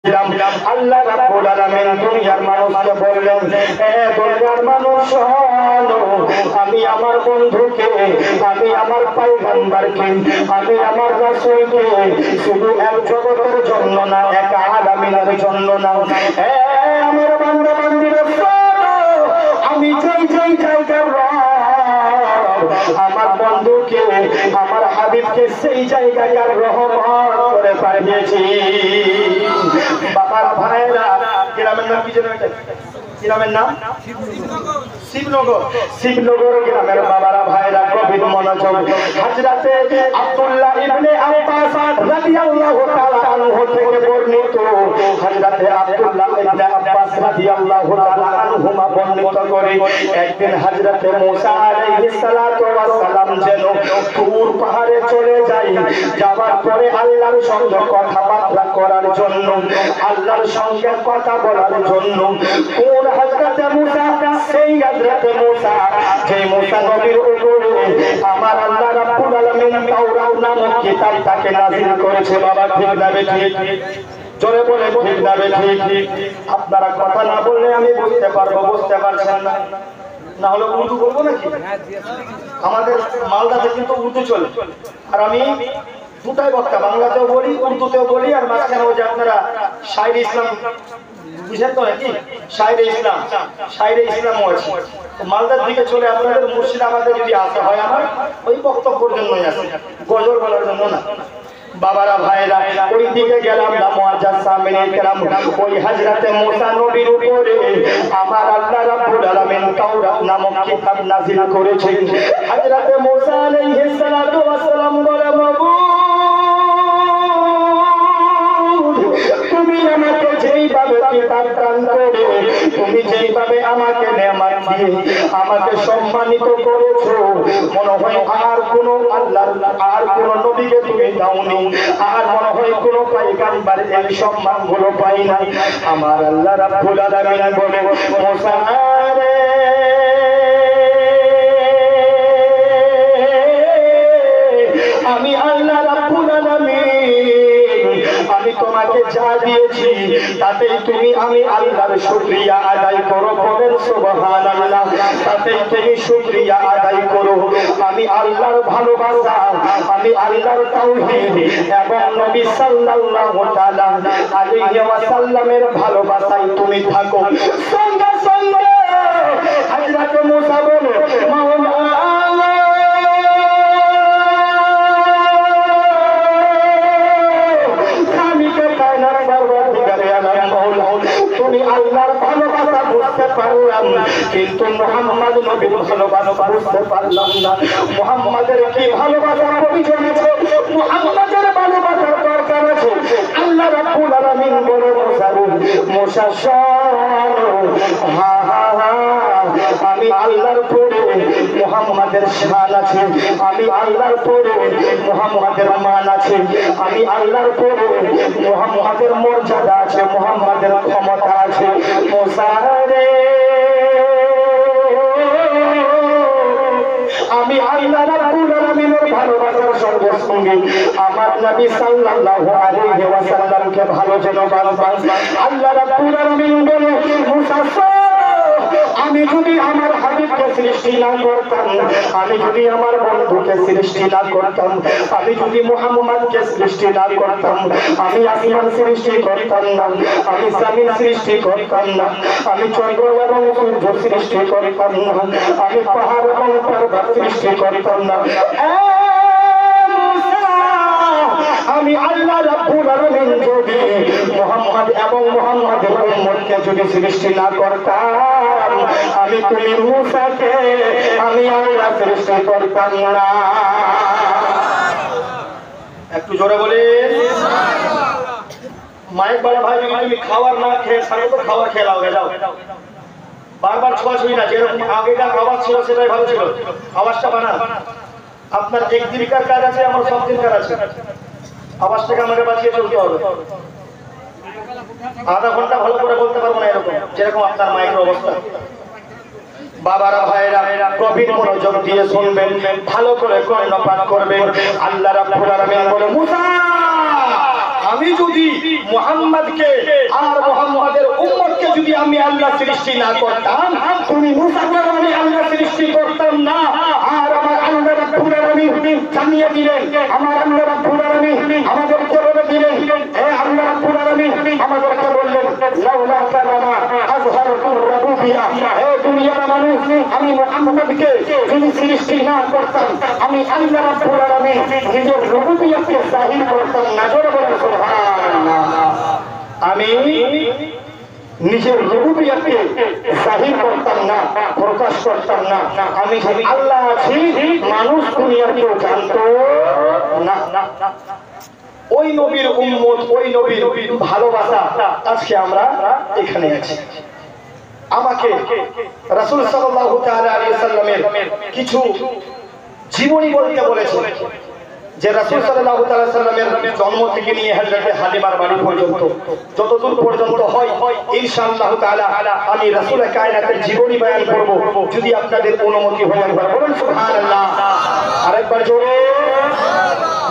আল্লাহ রাব্বুল আলামিন দুনিয়ার মানুষকে বললেন, দুনিয়ার মানুষ শোনো, আমি আমার বন্ধুকে, আমি আমার পয়গম্বরকে, আমি আমার রাসূলকে শুধু এক জগতের জন্য না, এক আলামিনের জন্য না, আমার বান্দা বান্দীরা শোনো, আমি যেই যেই জায়গার আমার বন্ধুকে, আমার হাবিবকে সেই জায়গায় রহমত করে পাঠিয়েছি। বাবার ভাইরা, গ্রামের নাম কি জানেন? গ্রামের নাম শিবনগর। শিবনগর গ্রামের বাবারা ভাইরা গভীর মনোযোগ। হযরতে আব্দুল্লাহ ইবনে আব্বাস রাদিয়াল্লাহু তাআলা আনহু থেকে বর্ণিত, হযরতে আব্দুল্লাহ ইবনে আব্বাস রাদিয়াল্লাহু তাআলা আনহুমা বর্ণিত করে, একদিন হযরতে মুসা আলাইহিস সালাতু ওয়াস সালাম যেন তুর পাহাড়ে চলে যায়, যাওয়ার পরে আল্লাহর সঙ্গে কথাবার্তা করার জন্য, আল্লাহর সঙ্গে কথা বলার জন্য কোন হযরতে মুসা, সেই হযরতে মুসা, যে মুসা নবীর উপরে আমার আল্লাহ রাব্বুল আলামিন তাওরাত নামক কিতাবটাকে নাযিল করেছে। বাবা ঠিক না ঠিক? জোরে বলে ঠিক না ঠিক? আপনারা কথা না বললে আমি বুঝতে পারবো, বুঝতে পারছেন না? না হলে উর্দু বলবো নাকি? আমাদের মালদাতে কিন্তু উর্দু চলে, আর আমি দুটাই বক্তা, বাংলাতেও বলি, উর্দুতেও বলি, আর মাঝখানে ওই যে আপনারা শায়রে ইসলাম বুঝেন তো নাকি? শায়রে ইসলাম, শায়রে ইসলামও আছে। মালদার দিকে চলে আপনাদের মুর্শিদাবাদে যদি আসা হয়, আমার ওই বক্তব্যের জন্যই আসে, গজল বলার জন্য না। বাবারা ভাইরা, ওই দিকে গেলাম না, মুআজ্জাজ সামিনে কেরাম, ওই হযরতে মুসা নবীর উপরে আমার আল্লাহ রাব্বুল আলামিন তাওরাত নামক কিতাব নাযিল করেছেন। হযরতে মুসা আলাইহিস সালাতু ওয়াস সালাম বলে, তুমি আমাকে যেইভাবে কিতাব দান করে, তুমি যেইভাবে আমাকে নেয়ামত দিয়ে আমাকে সম্মানিত করেছো, মনে হয় আর কোনো আল্লাহর, আর কোনো নবীকে তুমি দাওনি, আর মনে হয় কোনো পয়গম্বর এই সম্মানগুলো পাই নাই। আমার আল্লাহ রাব্বুল আলামিন বলে, মুসা রে, আমি আল্লাহ রাব্বুল আলামিন, আমি তোমাকে যা দিয়েছি তাতেই তুমি আমি আল্লাহর শুকরিয়া আদায় করো। বলেন সুবহানাল্লাহ। তাতেই তুমি শুকরিয়া আদায় করো। আমি আল্লাহর ভালোবাসা, আমি আল্লাহর তাওহীদ এবং নবী সাল্লাল্লাহু তাআলা আলাইহি ওয়াসাল্লামের ভালোবাসায় তুমি থাকো। সঙ্গে সঙ্গে হযরত মুসা বলে, মাওলানা তুমি আল্লাহর ভালোবাসা বুঝতে পারলাম, কিন্তু মুহাম্মদ নবীর ভালোবাসা বুঝতে পারলাম না। মুহাম্মাদের কি ভালোবাসার প্রয়োজন আছে, মুহাম্মাদের ভালোবাসার দরকার আছে। আল্লাহ রাব্বুল আলামিন বলে, মুসা শোনো, হা হা হা, আমি আল্লাহর পরে মুহাম্মাদের শান আছে, আমি আল্লাহর পরে মুহাম্মাদের মান আছে, আমি আল্লাহর পরে মুহাম্মাদের মর্যাদা আছে, মুহাম্মাদের ক্ষমতা আছে। মুসা রে, আমি আল্লাহ রাব্বুল আলামিনের ভালোবাসার সর্বসঙ্গী আমার নবী সাল্লাল্লাহু আলাইহি ওয়াসাল্লামকে ভালো যেন বাসবাস। আল্লাহ রাব্বুল আলামিন বলে, মুসা আমি যদি আমার হাবিবকে সৃষ্টি না করতাম, আমি যদি আমার বন্ধুকে সৃষ্টি না করতাম, আমি যদি মুহাম্মদকে সৃষ্টি না করতাম, আমি আসমান সৃষ্টি করতাম না, আমি জমিন সৃষ্টি করতাম না, আমি চন্দ্র এবং সূর্য সৃষ্টি করতাম না, আমি পাহাড় এবং পর্বত সৃষ্টি করতাম না। আমি আল্লাহ রাব্বুল আলামিন যদি মুহাম্মদ এবং মুহাম্মাদের উম্মতকে যদি সৃষ্টি না করতাম, আমি তুমি মুসাকে আমি আল্লাহ সৃষ্টি করতাম না। একটু জোরে বলে মাইক বড় ভাই, যদি তুমি খাবার না খেয়ে থাকো তো খাবার খেয়ে লাও, যাও বারবার ছোঁয়াছুঁই না, যেরকম আগেকার আওয়াজ ছিল সেটাই ভালো ছিল। আওয়াজটা বানান, আপনার এক দিনকার কাজ আছে, আমার সব দিনকার আছে। আওয়াজটাকে আমাকে বাঁচিয়ে চলতে হবে। আধা ঘন্টা ভালো করে বলতে পারবো না এরকম, যেরকম আপনার মাইকের অবস্থা। বাবারা ভাইরা গভীর মনোযোগ দিয়ে শুনবেন, ভালো করে কর্ণপাত করবেন। আল্লাহ রাব্বুল আলামিন বলে, মুসা আমি যদি মুহাম্মদকে আর মুহাম্মাদের উম্মতকে যদি আমি আল্লাহ সৃষ্টি না করতাম, তুমি মুসাকে আমি আল্লাহ সৃষ্টি করতাম না। আর আমার আল্লাহ রাব্বুল আলামিন জানিয়ে দিলেন, আমার আল্লাহ রাব্বুল আলামিন আমাদেরকে বলে দিলেন, হে আল্লাহ রাব্বুল আলামিন আমাদেরকে বললেন, লাউলা কালামা আযহারতুর রুবুবিয়্যা, হে দুনিয়ার মানুষ, আমি মুহাম্মদকে যদি সৃষ্টি না করতাম, আমি আল্লাহ রাব্বুল আলামিন নিজের রুবুবিয়্যাতকে জাহির করতাম না। জোরে বলেন সুবহানাল্লাহ। আমি নিজের রুবুবিয়্যাতকে জাহির করতাম না, প্রকাশ করতাম না। আমি যে আল্লাহ আছি মানুষ দুনিয়ার কেউ জানতো না। ওই নবীর উম্মত, ওই নবীর ভালোবাসা আজকে আমরা এখানে আছি। আমাকে রাসূল সাল্লাল্লাহু তাআলা আলাইহি ওয়াসাল্লামের কিছু জীবনী বলতে বলেছেন, যে রাসূল সাল্লাল্লাহু তাআলা সাল্লামের জন্ম থেকে নিয়ে হযরতে হালিমার বাড়ি পর্যন্ত যতদূর পর্যন্ত হয় ইনশাআল্লাহ তাআলা আমি রাসূল কায়নাতের জীবনী বয়ান করব, যদি আপনাদের অনুমতি হয়। একবার বলুন সুবহানাল্লাহ, আরেকবার জোরে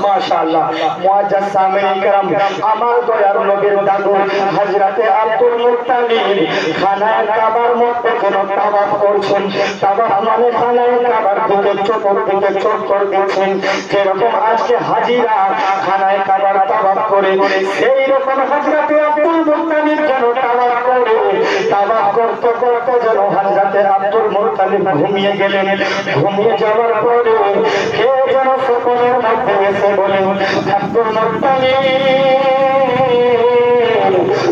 মাশাআল্লাহ। মুআজ্জাজ সামিঈন کرام, আমার দয়ার নবীর দাদু হযরতে আব্দুল মুত্তালিব খানায়ে কাবার মধ্যে কোন তাওয়াফ করছেন। তাওয়াফ মানে খানায়ে কাবার দিকে চতুর্দিকে চক্কর দিচ্ছেন। যেরকম আজকে হাজিরা খানায়ে কাবার তাওয়াফ করে, সেই রকম হযরতে আব্দুল মুত্তালিব যেন তাওয়াফ করে। তাওয়াফ করতে করতে যেন হযরতে আব্দুল মুত্তালিব ঘুমিয়ে গেলেন। ঘুমিয়ে যাওয়ার পরে কে যেন স্বপ্নের মধ্যে এসে বলে, আব্দুল মুত্তালিব,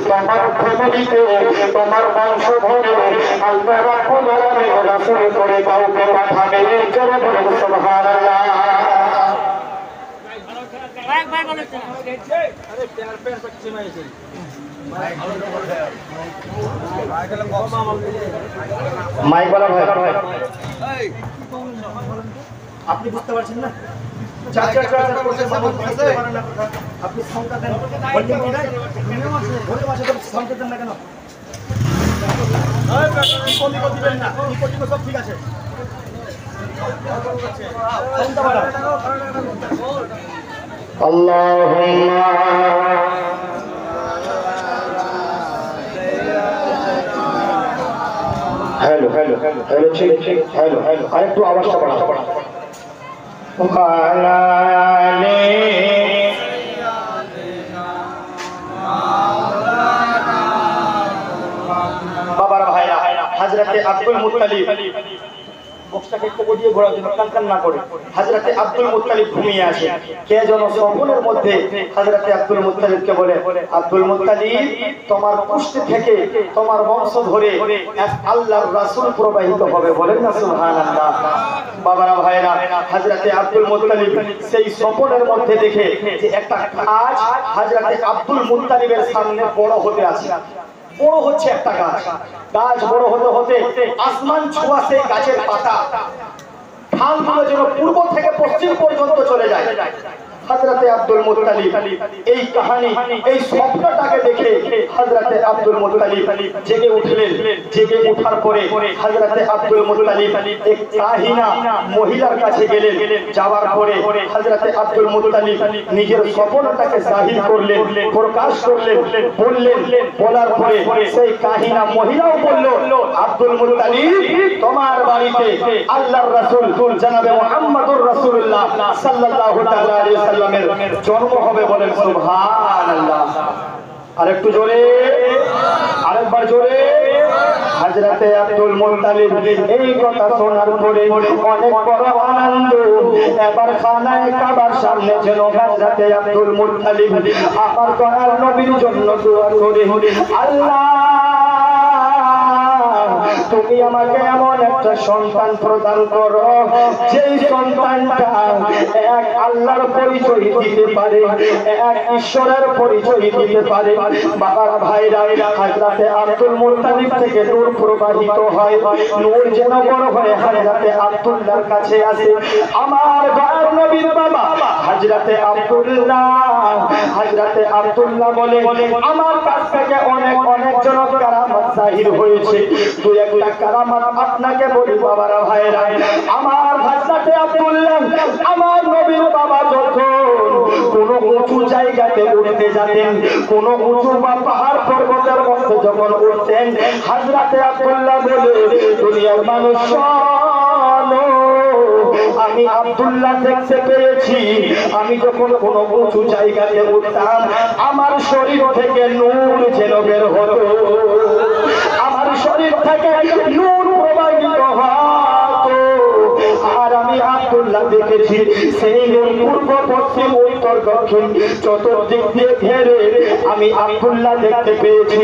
তোমার ফ্যামিলিতে, তোমার বংশ ধরে আল্লাহ রাব্বুল আলামিন রাসূল করে কাউকে পাঠাবে। জোরে বলুন সুবহানাল্লাহ। ভাই বলেছেন আরে প্যার প্যার পক্ষে মাইছে মাইক বলা ভাই, এই আপনি বুঝতে পারছেন না? আপনি সংখ্যা দেন, সংখ্যা দেন না কেন? দিবেন না, সব ঠিক আছে। আল্লাহুম্মা হ্যালো হ্যালো হ্যালো, ঠিক ঠিক, হ্যালো হ্যালো, আরেকটু আওয়াজটা বাড়াও। বাবার ভাইরা, হযরতে আব্দুল মুত্তালিব বক্সটাকে একটু বদিয়ে ঘোরার জন্য কান না করে হযরতে আব্দুল মুত্তালিব ঘুমিয়ে আসে। কে যেন স্বপ্নের মধ্যে হযরতে আব্দুল মুত্তালিবকে বলে, আব্দুল মুত্তালিব, তোমার পুষ্টি থেকে তোমার বংশ ধরে এক আল্লাহর রাসূল প্রবাহিত হবে। বলেন না সুবহানাল্লাহ। বাবারা ভাইরা, হযরতে আব্দুল মুত্তালিব সেই স্বপ্নের মধ্যে দেখে যে একটা গাছ হযরতে আব্দুল মুত্তালিবের সামনে বড় হতে আছে। বড় হচ্ছে একটা গাছ, গাছ বড় হতে হতে আসমান ছোঁয়া সেই গাছের পাতা ঢালগুলো যেন পূর্ব থেকে পশ্চিম পর্যন্ত চলে যায়। হযরতে আব্দুল মুত্তালিব এই কাহিনী, এই স্বপ্নটাকে দেখে হযরতে আব্দুল মুত্তালিব জেগে উঠলেন। জেগে ওঠার পরে হযরতে আব্দুল মুত্তালিব এক কাহিনা মহিলার কাছে গেলেন। যাওয়ার পরে হযরতে আব্দুল মুত্তালিব নিজের স্বপ্নটাকে জাহির করলেন, প্রকাশ করলেন, বললেন। বলার পরে সেই কাহিনা মহিলাও বলল, আব্দুল মুত্তালিব, তোমার বাড়িতে আল্লাহর রাসূল জনাবে মুহাম্মদুর রাসূলুল্লাহ সাল্লাল্লাহু তাআলা আলাইহি ওয়াসাল্লামের জন্ম হবে। বলেন সুবহানাল্লাহ। আরেকটু জোরে, আরেকবার জোরে। হযরতে আব্দুল মুত্তালিব এই কথা শোনার পরে অনেক বড় আনন্দ। এবার খানায়ে কাবার সামনে যেন হযরতে আব্দুল মুত্তালিব আমার দয়ার নবীর জন্য দোয়া করে, আল্লাহ, তুমি আমাকে এমন একটা সন্তান প্রদান করো যেই সন্তানটা এক আল্লাহর পরিচয় দিতে পারে, এক ঈশ্বরের পরিচয় দিতে পারে। বাবারা ভাইরা, হযরতে আব্দুল মুত্তালিব থেকে নূর প্রবাহিত হয়। নূর যেন বড় হয়ে হযরতে আব্দুল্লাহর কাছে আসে। আমার দয়ার নবীর বাবা হযরতে আব্দুল্লাহ, হযরতে আব্দুল্লাহ বলে, আমার কাছ থেকে অনেক অনেক জনক কারামাত জাহির হয়েছে। দুই একটা কারামাত আপনাকে বলি বাবারা ভাইরা। আমার হযরতে আব্দুল্লাহ আমার নবীর বাবা যখন কোন উঁচু জায়গাতে উঠতে যেতেন, কোন উঁচু বা পাহাড় পর্বতের মধ্যে যখন উঠতেন, হযরতে আব্দুল্লাহ বলে, দুনিয়ার মানুষ আমি আব্দুল্লাহ দেখতে পেয়েছি, আমি যখন কোন উঁচু জায়গাতে উঠতাম আমার শরীর থেকে নূর যেন বের হতো, আমার শরীর থেকে নূর প্রবাহিত হতো। আর আমি আব্দুল্লাহ দেখেছি সেই নূর পূর্ব পশ্চিম উত্তর দক্ষিণ চতুর্দিক দিয়ে ঘেরে আমি আব্দুল্লাহ দেখতে পেয়েছি,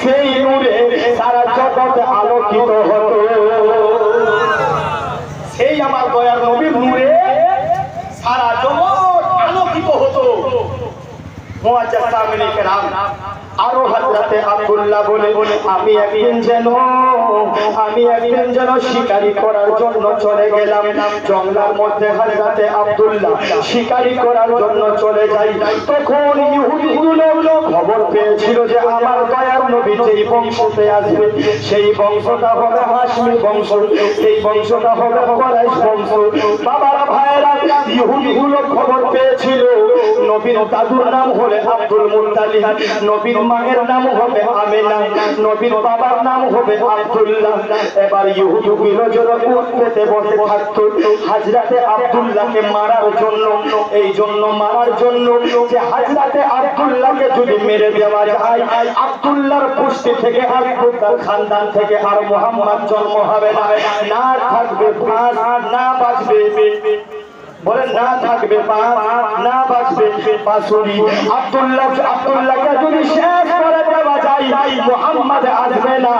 সেই নূরে সারা জগৎ আলোকিত হতো। সেই আমার দয়ার নবীর নূরে সারা জগৎ আলোকিত হতো। মুআজ্জাজ সামিনে কেরাম, আরো হযরতে আব্দুল্লাহ বলে, আমি একদিন যেন শিকারি করার জন্য চলে গেলাম জঙ্গলের মধ্যে। হযরতে আব্দুল্লাহ শিকারি করার জন্য চলে যাই, তখন ইহুদিগুলো খবর পেয়েছিল যে আমার দয়ার নবী যেই বংশতে আসবে সেই বংশটা হবে হাশমি বংশ, সেই বংশটা হবে কুরাইশ বংশ। বাবার ভাইয়েরা, ইহুদিগুলো খবর পেয়েছিল নবীর দাদুর নাম হলে আব্দুল মুত্তালিব, নবীর মায়ের নাম হবে আমিনা, নবীর বাবার নাম হবে আব্দুল্লাহ। এবার ইহুদিগুলো যখন উট পেতে বসে থাকতো হযরতে আব্দুল্লাহকে মারার জন্য, এই জন্য মারার জন্য যে হযরতে আব্দুল্লাহকে যদি মেরে দেওয়া যায় আব্দুল্লাহর পুষ্টি থেকে আব্দুল্লাহর খানদান থেকে আর মুহাম্মদ জন্ম হবে না, না থাকবে পাঁচ, না বাঁচবে, বলেন না থাকবে পাঁচ, না বাঁচবে পাঁচুরি। আব্দুল্লাহকে যদি শেষ করে দেওয়া যায় মুহাম্মদ আসবে না,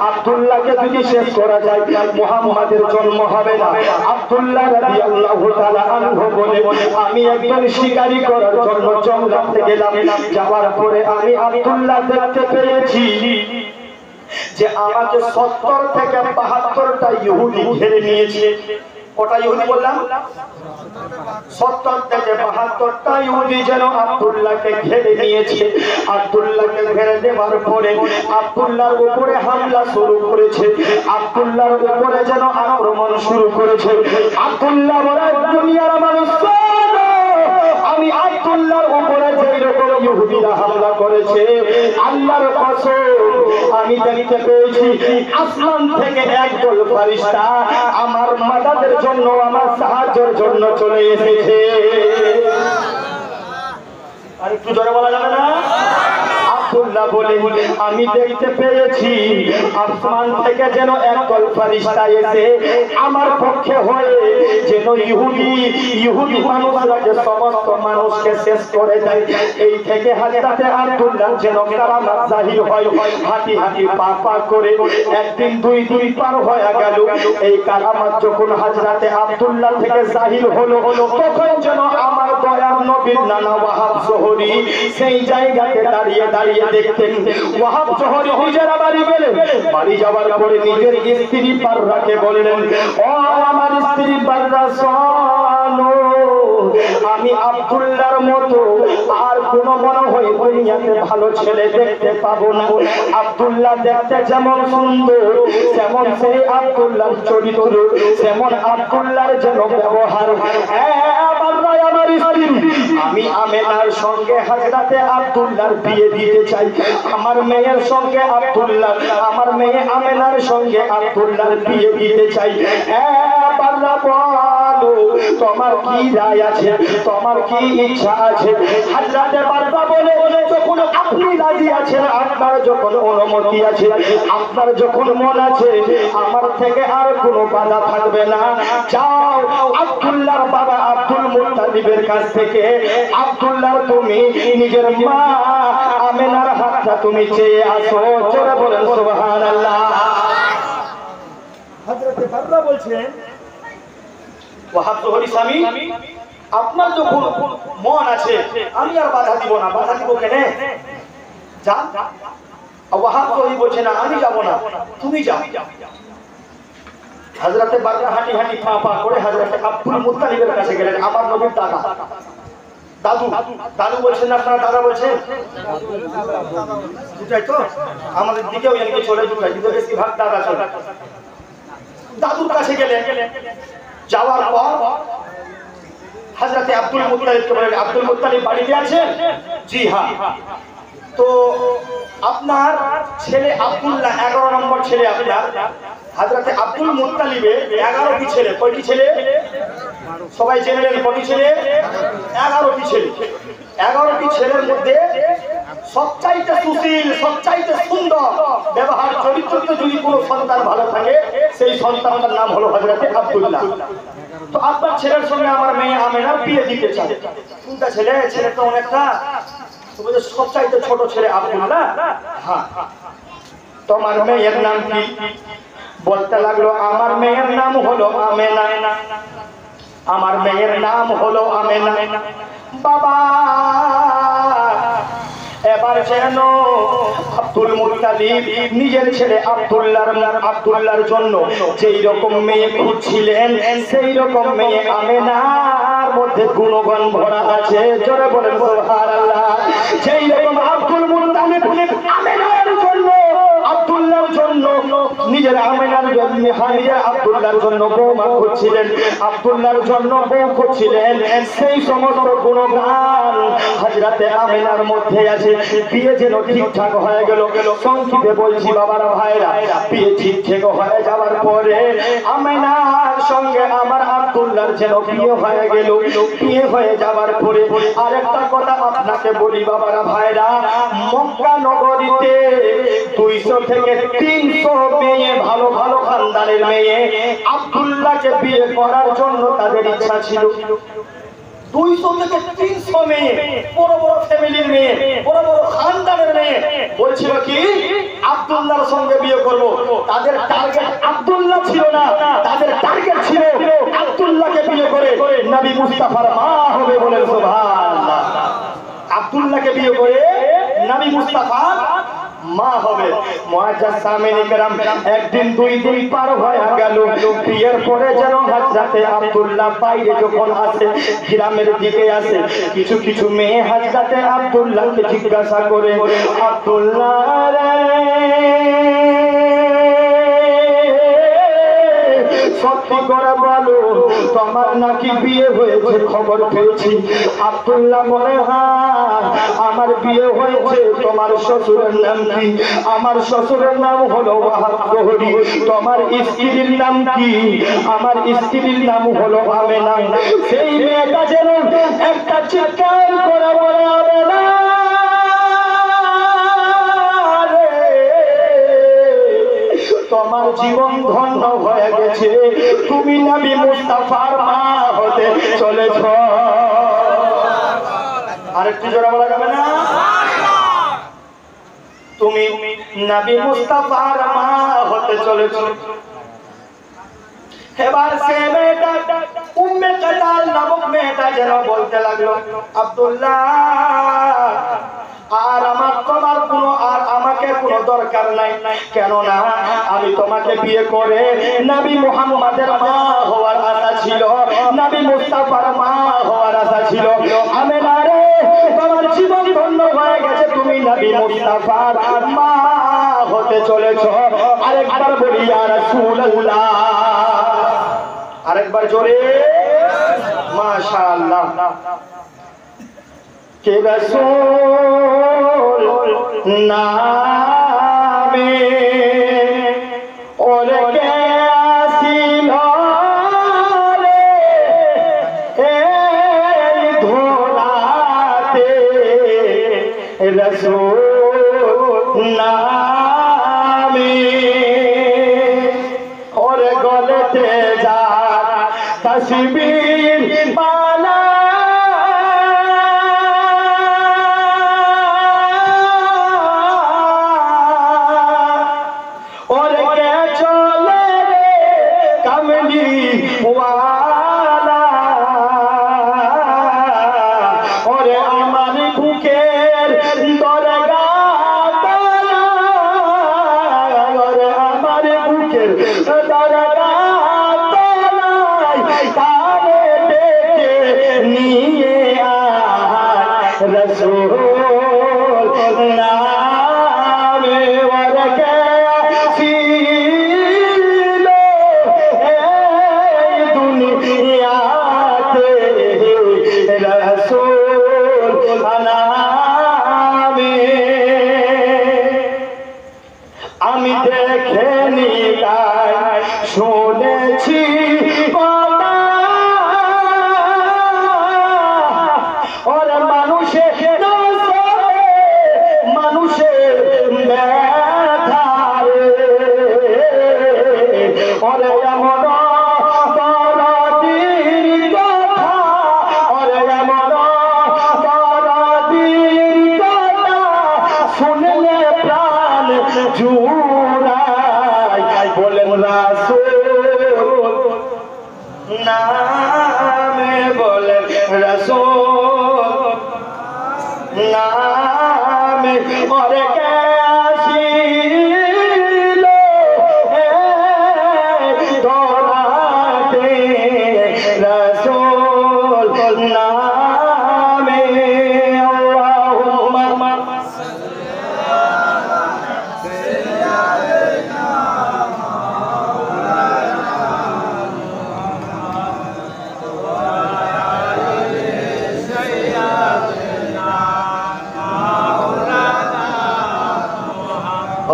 আব্দুল্লাহকে যদি শেষ করা যায় মুহাম্মাদের জন্ম হবে না। আব্দুল্লাহ রাদিয়াল্লাহু তাআলা আনহু বলে, আমি একজন শিকারি করার জন্য জঙ্গলে গেলাম, যাওয়ার পরে আমি আব্দুল্লাহ দেখতে পেয়েছি যে আমাকে 70 থেকে 72টা ইহুদি ঘিরে নিয়েছে। কটা ইহুদি বললাম? 70 থেকে 72টা ইহুদি যেন আব্দুল্লাহকে ঘিরে নিয়েছে। আব্দুল্লাহকে ঘিরে দেওয়ার পরে আব্দুল্লাহর উপরে হামলা শুরু করেছে, আব্দুল্লাহর উপরে যেন আক্রমণ শুরু করেছে। আব্দুল্লাহ বলে, দুনিয়ার মানুষ আমি আব্দুল্লাহর উপরে যেই রকম ইহুদিরা হামলা করেছে আল্লাহর কসম আমি দেখতে পেয়েছি আসমান থেকে একদল ফেরেশতা আমার মাদাদের জন্য, আমার সাহায্যের জন্য চলে এসেছে। আর একটু জোরে বলা যাবে না? আব্দুল্লাহ বলে, আমি দেখতে পেয়েছি আসমান থেকে যেন একদল ফেরেশতা এসে আমার পক্ষে হয়ে যেন ইহুদি মানুষরা যে সমস্ত মানুষকে শেষ করে দেয়, এই থেকে হযরতে আব্দুল্লাহ যেন কারামাত জাহির হয়। হাঁটি হাঁটি পা পা করে একদিন দুই দিন পার হয়ে গেল, এই কারামাত যখন হযরতে আব্দুল্লাহ থেকে জাহির হলো তখন যেন আমার দয়ার নবীর নানা ওয়াহাব জোহরি সেই জায়গাতে দাঁড়িয়ে দাঁড়িয়ে দেখতেন। ওয়াহাব জোহরি হুজরা বাড়ি গেলেন, বাড়ি যাওয়ার পরে নিজের স্ত্রী পাররাকে বললেন, ও আমার স্ত্রী পাররা শোনো, আমি আব্দুল্লাহর মতো আর কোন মনে হয় দুনিয়াতে ভালো ছেলে দেখতে পাবো না। আব্দুল্লাহ দেখতে যেমন সুন্দর তেমন সেই আব্দুল্লাহর চরিত্র, তেমন আব্দুল্লাহর যেন ব্যবহার। আমার স্ত্রী, আমি আমেনার সঙ্গে হযরতে আব্দুল্লাহর বিয়ে দিতে চাই। আমার মেয়ের সঙ্গে আব্দুল্লাহ, আমার মেয়ে আমেনার সঙ্গে আব্দুল্লাহর বিয়ে দিতে চাই। তোমার কি রায় আছে, তোমার কি ইচ্ছা আছে? হযরতে বারবা বলে, যখন আপনি রাজি আছেন, আপনার যখন অনুমতি আছে, আপনার যখন মন আছে, আমার থেকে আর কোনো বাধা থাকবে না। যাও আব্দুল্লাহর বাবা আব্দুল মুত্তালিবের কাছ থেকে আব্দুল্লাহ তুমি নিজের মা আমেনার হাতটা তুমি চেয়ে আসো। জোরে বলেন সুবহানাল্লাহ। হযরতে বাররা বলছেন, ওয়াহাব জোহরি স্বামী, আপনার যখন মন আছে আমি আর বাধা দিব না। বাধা দিব কেন? যান। ওয়াহাব জোহরি বলছে, না আমি যাব না, তুমি যাও। হযরতে বাররা হাঁটি হাঁটি পা পা করে হযরতে আব্দুল মুত্তালিবের কাছে গেলেন, আমার নবীর দাদা। দাদু বলছেন, আপনারা দাদা বলছেন? দুটাই তো আমাদের দিকেও এদিকে চলে, দুটাই কিন্তু বেশিরভাগ দাদা চলে। দাদুর কাছে গেলে, যাওয়ার পর হযরতে আব্দুল মুত্তালিবকে বলেন, আব্দুল মুত্তালিব বাড়িতে আছেন? জি হ্যাঁ। তো আপনার ছেলে আব্দুল্লাহ 11 নম্বর ছেলে আপনার হযরতে আব্দুল মুত্তালিবের 11টি ছেলে। কয়টি ছেলে? সবাই জেনে নেন কয়টি ছেলে? 11টি ছেলে। 11টি ছেলের মধ্যে সবচাইতে সুশীল, সবচাইতে সুন্দর ব্যবহার চরিত্রিত যদি কোনো সন্তান ভালো থাকে, সেই সন্তানটার নাম হলো হযরতে আব্দুল্লাহ। তো আপনার ছেলের সঙ্গে আমার মেয়ে আমেনার বিয়ে দিতে চাই। কোনটা ছেলে? ছেলে তো অনেকটা, সবচাইতে ছোট ছেলে আব্দুল্লাহ। হ্যাঁ। তোমার মেয়ের নাম কি? বলতে লাগলো, আমার মেয়ের নাম হলো আমেনা। আমার মেয়ের নাম হলো আমেনা। বাবা এবার যেন আব্দুল মুত্তালিব নিজের ছেলে আব্দুল্লাহর জন্য যেই রকম মেয়ে খুঁজছিলেন, সেই রকম মেয়ে আমেনার মধ্যে গুণগান ভরা আছে। জোরে বলেন সুবহানাল্লাহ। যেই রকম আব্দুল মুত্তালিব আমেনার জন্য, আব্দুল্লাহর জন্য, নিজের আমেনার জন্য, নিজের আব্দুল্লাহর জন্য বৌমা খুঁজছিলেন, আব্দুল্লাহর জন্য বউ খুঁজছিলেন, সেই সমস্ত গুণগান হযরতে আমেনার মধ্যে আছে। বিয়ে যেন ঠিকঠাক হয়ে গেল। সংক্ষেপে বলছি বাবারা ভাইরা, বিয়ে ঠিকঠাক হয়ে যাওয়ার পরে আমেনার সঙ্গে আমার আব্দুল্লাহর যেন বিয়ে হয়ে গেল। বিয়ে হয়ে যাওয়ার পরে আরেকটা কথা আপনাকে বলি বাবারা ভাইরা, মক্কা নগরীতে 200 থেকে 300 মেয়ে, ভালো ভালো খানদানের মেয়ে আব্দুল্লাহকে বিয়ে করার জন্য তাদের ইচ্ছা ছিল। 200 থেকে 300 মেয়ে, বড় বড় ফ্যামিলির মেয়ে, বড় বড় খানদানের মেয়ে বলছিল কি আব্দুল্লাহর সঙ্গে বিয়ে করব। তাদের টার্গেট আব্দুল্লাহ ছিল না, তাদের টার্গেট ছিল আব্দুল্লাহকে বিয়ে করে নবী মুস্তাফার মা হবে। বলেন সুবহানাল্লাহ। আব্দুল্লাহকে বিয়ে করে নবী মুস্তাফার মা হবে। মুআজ্জাজ সামিনী কেরাম, একদিন 2 দিন পার হয়ে গেল। বিয়ের পরে যেন হযরতে আব্দুল্লাহ বাইরে যখন আসে, গ্রামের দিকে আসে, কিছু কিছু মেয়ে হযরতে আব্দুল্লাহকে জিজ্ঞাসা করে, আব্দুল্লাহ রে সত্যি করে বলো, তোমার নাকি বিয়ে হয়েছে? খবর পেয়েছি। আব্দুল্লাহ বলে, হ্যাঁ আমার বিয়ে হয়েছে। তোমার শ্বশুরের নাম কি? আমার শ্বশুরের নাম হলো ওয়াহাব জোহরি। তোমার স্ত্রীর নাম কি? আমার স্ত্রীর নাম হলো আমেনা। সেই মেয়েটা যেন একটা চিৎকার করে বলে, আমেনা তোমার জীবন ধন্য হয়ে গেছে, তুমি নবী মুস্তাফার মা হতে চলেছ। আরেকটু জোরে বলা যাবে না? তুমি নবী মুস্তাফার মা হতে চলেছ। এবার সে মেয়েটা উম্মে কাতাল নামক মেয়েটা যেন বলতে লাগলো, আব্দুল্লাহ আর আমার তোমার কোনো আর আমাকে কোনো দরকার নাই, কেননা আমি তোমাকে বিয়ে করে নবী মুহাম্মাদের মা হওয়ার আশা ছিল, নবী মুস্তাফার মা হওয়ার আশা ছিল। আমেনা রে তোমার জীবন ধন্য হয়ে গেছে, তুমি নবী মুস্তাফার মা হতে চলেছ। আরেকবার বলি ইয়া রাসূলুল্লাহ, আরেকবার জোরে মাশাআল্লাহ। কে রাসূল নামে ওরে কে আসিল রে এই ধরাতে, রাসূল নামে ওরে গলেতে যা তসবির বালা ওরে আমার বুকের দরগা ওরে আমার বুকের দরগা তারে আমি দেখিনি তাই শুনেছি কথা ওরে মানুষের মানুষের ব্যথা রে ওরে এমন বলেন রাসূল নামে বলেন রাসূল নামে ওরে কাশিল দরাতে রাসূল নামে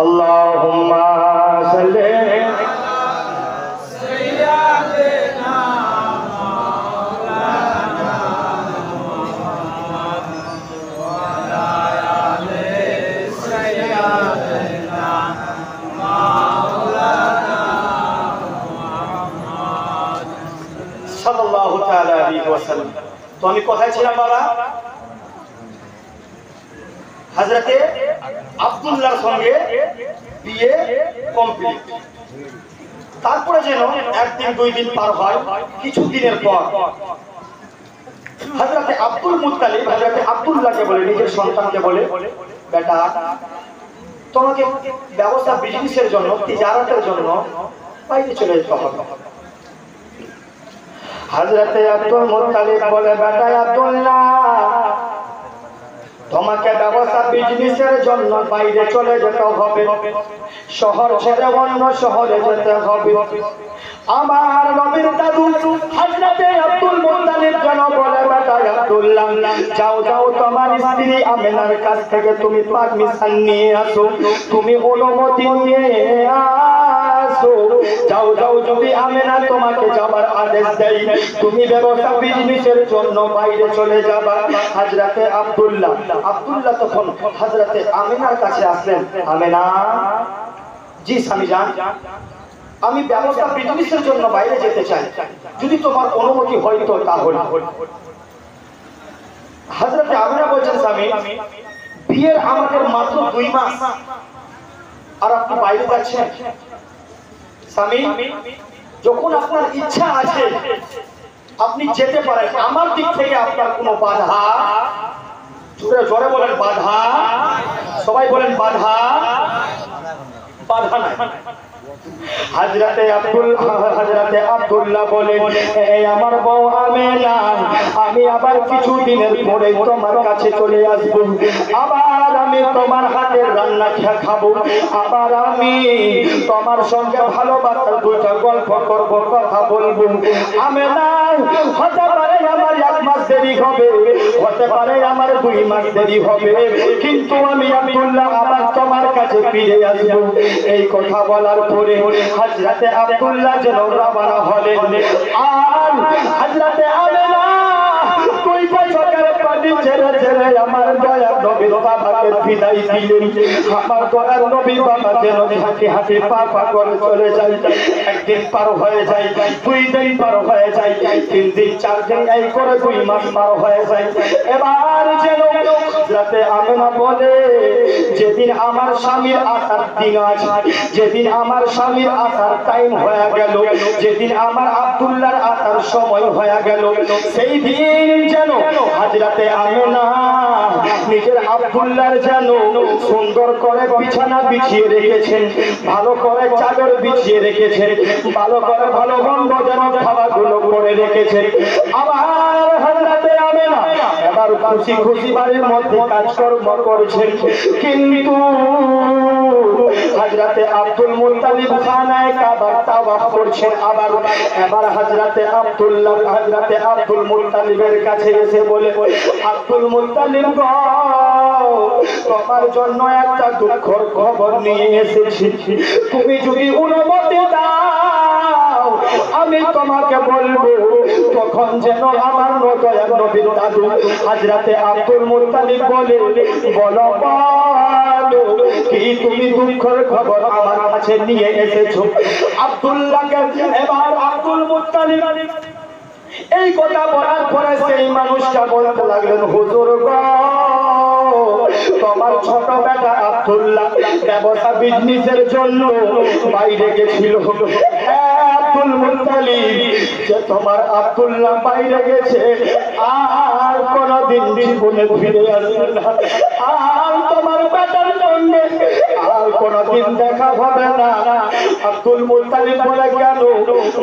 আল্লাহুম্মা اللهم صل سيدنا مولانا محمد وعلى آل سيدنا مولانا محمد صلى الله تعالى عليه وسلم তো আমি কোথায় ছিলাম বাবা হযরতে আব্দুল্লাহর সঙ্গে বিয়ে কমপ্লিট তারপরে যেন একদিন দুই দিন পার হয় কিছু দিনের পর হযরতে আব্দুল মুত্তালিব হযরতে আব্দুল্লাহকে বলে নিজের সন্তানকে বলে বেটা তোমাকে ব্যবসা বিজনেসের জন্য তিজারতের জন্য বাইরে চলে যেতে হবে হযরতে আব্দুল মুত্তালিব বলে বেটা আব্দুল্লাহ তোমাকে ব্যবসা বিজনেসের জন্য বাইরে চলে যেতে হবে শহর ছেড়ে অন্য শহরে যেতে হবে আমার নবীর দাদু হযরতে আব্দুল মুত্তালিব যেন বলে বেটা আব্দুল্লাহ যাও যাও তোমার স্ত্রী আমিনার কাছ থেকে তুমি পারমিশন নিয়ে আসো তুমি অনুমতি নিয়ে আসো যাও যাও যদি আমিনা তোমাকে যাবার আদেশ দেয় তুমি ব্যবসা বিজনেসের জন্য বাইরে চলে যাবা হযরতে আব্দুল্লাহ তখন হযরতে আমিনার কাছে আসলেন আমিনা জি স্বামী জান আমি ব্যবসা বিজনেসের জন্য বাইরে যেতে চাই যদি তোমার অনুমতি হয় তো তাহলে হযরতে আমিনা বলেন স্বামী বিয়ের আমাদের মাত্র 2 মাস আর আপনি বাইরে যাচ্ছেন স্বামী যখন আপনার ইচ্ছা আছে আপনি যেতে পারেন আমার দিক থেকে আপনার কোনো বাধা জোরে জোরে বলেন বাধা সবাই বলেন বাধা নাই হযরতে আব্দুল্লাহ বলেন এই আমার বউ আমিনা আমি আবার কিছু দিনের পরে তোমার কাছে চলে আসব আবার আমি তোমার হাতের রান্না খাবো আবার আমি তোমার সঙ্গে ভালোবাসার দুইটা গল্প করব কথা বলবো আমিনা হতে পারে আমার 1 মাস দেরি হবে হতে পারে আমার 2 মাস দেরি হবে কিন্তু আমি আব্দুল্লাহ আবার তোমার কাছে ফিরে আসব এই কথা বলার পরে হযরতে আব্দুল্লাহ যেন রওনা হলেন আর হযরতে আমিনা তুই চোখের পানি ছেড়ে ছেড়ে আমার দয়ার নবীর বাবাকে বিদায় দিলেন আমার দয়ার নবী বাবা যেন হাঁটি হাঁটি পা পা করে চলে যায় একদিন পার হয়ে যায় 2 দিন পার হয়ে যায় 3 দিন 4 দিন এই করে 2 মাস পার হয়ে যায় এবার যেন হযরতে আমিনা বলে যেদিন আমার স্বামীর আসার দিন আছে যেদিন আমার স্বামীর আসার টাইম হয়ে গেল যেদিন আমার আব্দুল্লাহর আসার সময় হয়ে গেল সেই দিন যেন হযরতে আমিনা নিজের আব্দুল্লাহর যেন সুন্দর করে বিছানা বিছিয়ে রেখেছেন ভালো করে চাদর বিছিয়ে রেখেছেন ভালো করে ভালো মন্দ যেন খাবারগুলো করে রেখেছেন আবার হযরতে আমিনা এবার খুশি খুশি বাড়ির মধ্যে কাজকর্ম করছেন কিন্তু হযরতে আব্দুল মুত্তালিব খানায় খানায় কাবার তাওয়াফ করছেন। এবার হযরতে আব্দুল মুত্তালিবের কাছে এসে বলে, আব্দুল মুত্তালিব গো, তোমার জন্য একটা দুঃখের খবর নিয়ে এসেছি। তুমি যদি অনুমতি দাও আমি তোমাকে বলবো, তখন যেন আমার দয়ার নবীর দাদু হযরতে আব্দুল মুত্তালিব বলে, বলো কি তুমি দুঃখের খবর আমার কাছে নিয়ে এসেছো? আব্দুল্লাহকে এবার আব্দুল মুত্তালিব এই কথা বলার পরে সেই মানুষটা বলতে লাগলেন, হুজুর গো, তোমার ছোট বেটা আব্দুল্লাহ ব্যবসা বিজনেসের জন্য বাইরে গেছিল। আব্দুল মুত্তালিব, যে তোমার আব্দুল্লাহ বাইরে গেছে আর কোনদিন জীবনে ফিরে আসবে না, আর তোমার বেটার সঙ্গে আর কোনদিন দেখা হবে না। আব্দুল মুত্তালিব বলে, কেন?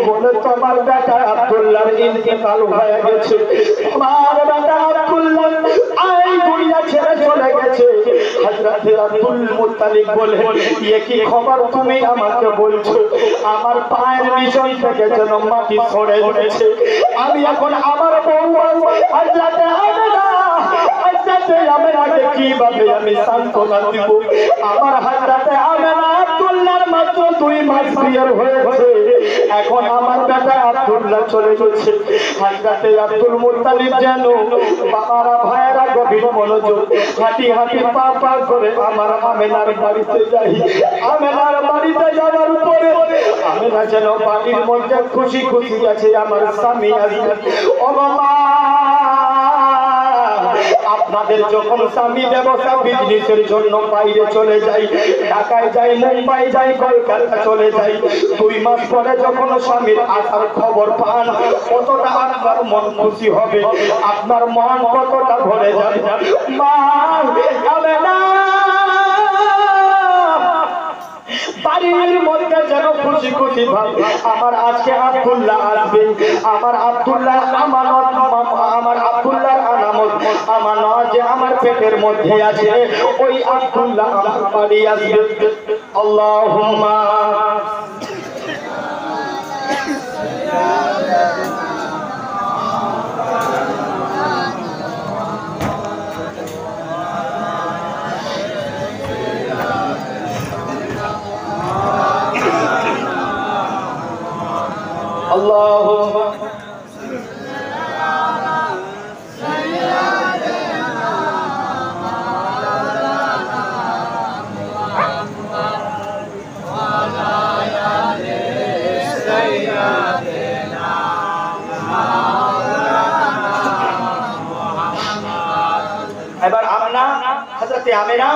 বলে, তোমার বেটা আব্দুল্লাহর ইন্তেকাল হয়ে গেছে, তোমার বেটা আব্দুল্লাহ এই দুনিয়া ছেড়ে চলে গেছে। হযরতে আব্দুল মুত্তালিব বলে, এ কি খবর তুমি আমাকে বলছো? আমার পায়ের নিচে থেকে যেন মাটি সরে গেছে। আমি এখন আমার বউ হযরতে আমেনাকে কিভাবে আমি সান্ত্বনা দিব? আমার হযরতে আমেনা আব্দুল্লাহর মাত্র 2 মাস বিয়ের হয়েছে, এখন আমার বেটা আব্দুল্লাহ চলে গেছে। হযরতে আব্দুল মুত্তালিব যেন বাবারা ভাইয়েরা গভীর মনোযোগ, হাঁটি হাঁটি পা পা করে আমার আমেনার বাড়িতে যাই। আমেনার বাড়িতে যাওয়ার পরে আমেনা যেন বাড়ির মধ্যে খুশি খুশি আছে, আমার স্বামী আসবে। ও বাবা, আপনাদের যখন স্বামী ব্যবসা বিজনেসের জন্য বাইরে চলে যায়, ঢাকায় যায়, মুম্বাই যায়, কলকাতা চলে যায়, 2 মাস পরে যখন স্বামীর আসার খবর পান, কতটা আপনার মন খুশি হবে, আপনার মন কতটা ভরে যাবে। মা আমেনা বাড়ির মধ্যে যেন খুশি খুশি ভাব, আমার আজকে আব্দুল্লাহ আসবে, আমার আব্দুল্লাহ আমানত, আমার আব্দুল্লাহর আনামত আমানত যে আমার পেটের মধ্যে আছে, ওই আব্দুল্লাহ আমার বাড়ি আসবে। আল্লাহুম্মা আল্লাহুম্মা এবার আমরা হযরতে আমেনা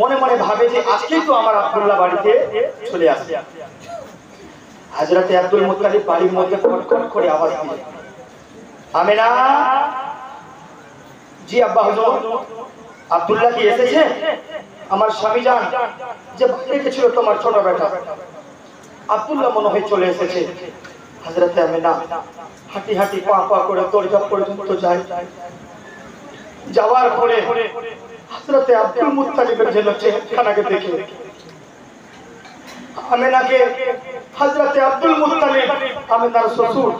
মনে মনে ভাবে যে আজকেই তো আমার আব্দুল্লাহ বাড়িতে চলে আসবে। হযরতে আব্দুল মুত্তালিব বাড়ির মধ্যে কটকট করে আওয়াজ দিলেন, আমেনা। জি আব্বা হুজুর, আব্দুল্লাহ কি এসেছে? আমার স্বামী জান যে বাইরে গেছিল তোমার ছোট বেটা আব্দুল্লাহ মনে হয় চলে এসেছে। হযরতে আমেনা হাঁটি হাঁটি পা পা করে দরজা পর্যন্ত যায়। যাওয়ার পরে হযরতে আব্দুল মুত্তালিবের যেন চেহারাকে দেখে আমেনাকে হযরতে আব্দুল মুত্তালিব আমেনার শ্বশুর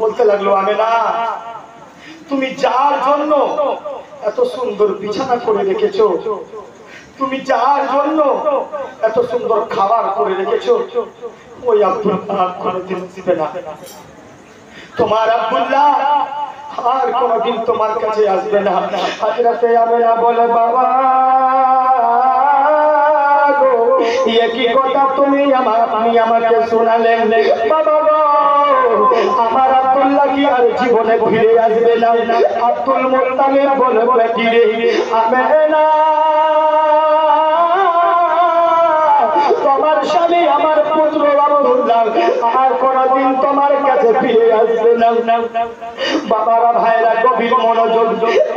বলতে লাগলো, আমেনা, তুমি যার জন্য এত সুন্দর বিছানা করে রেখেছো, তুমি যার জন্য এত সুন্দর খাবার করে রেখেছো, ওই আব্দুল্লাহ কোনোদিন আসবে না। তোমার আব্দুল্লাহ আর কোনোদিন তোমার কাছে আসবে না। হযরতে আমেনা বলে, বাবা কি কথা তুমি আমাকে শোনালেন? বাবা গো, আমার আব্দুল্লাহ কি আর জীবনে ফিরে আসবে না? আব্দুল মুত্তালিব বলে, বেটি রে আমেনা, তোমার স্বামী আমার পুত্র আব্দুল্লাহ আর কোনদিন তোমার কাছে ফিরে আসবে না। বাবারা ভাইরা গভীর মনোযোগ,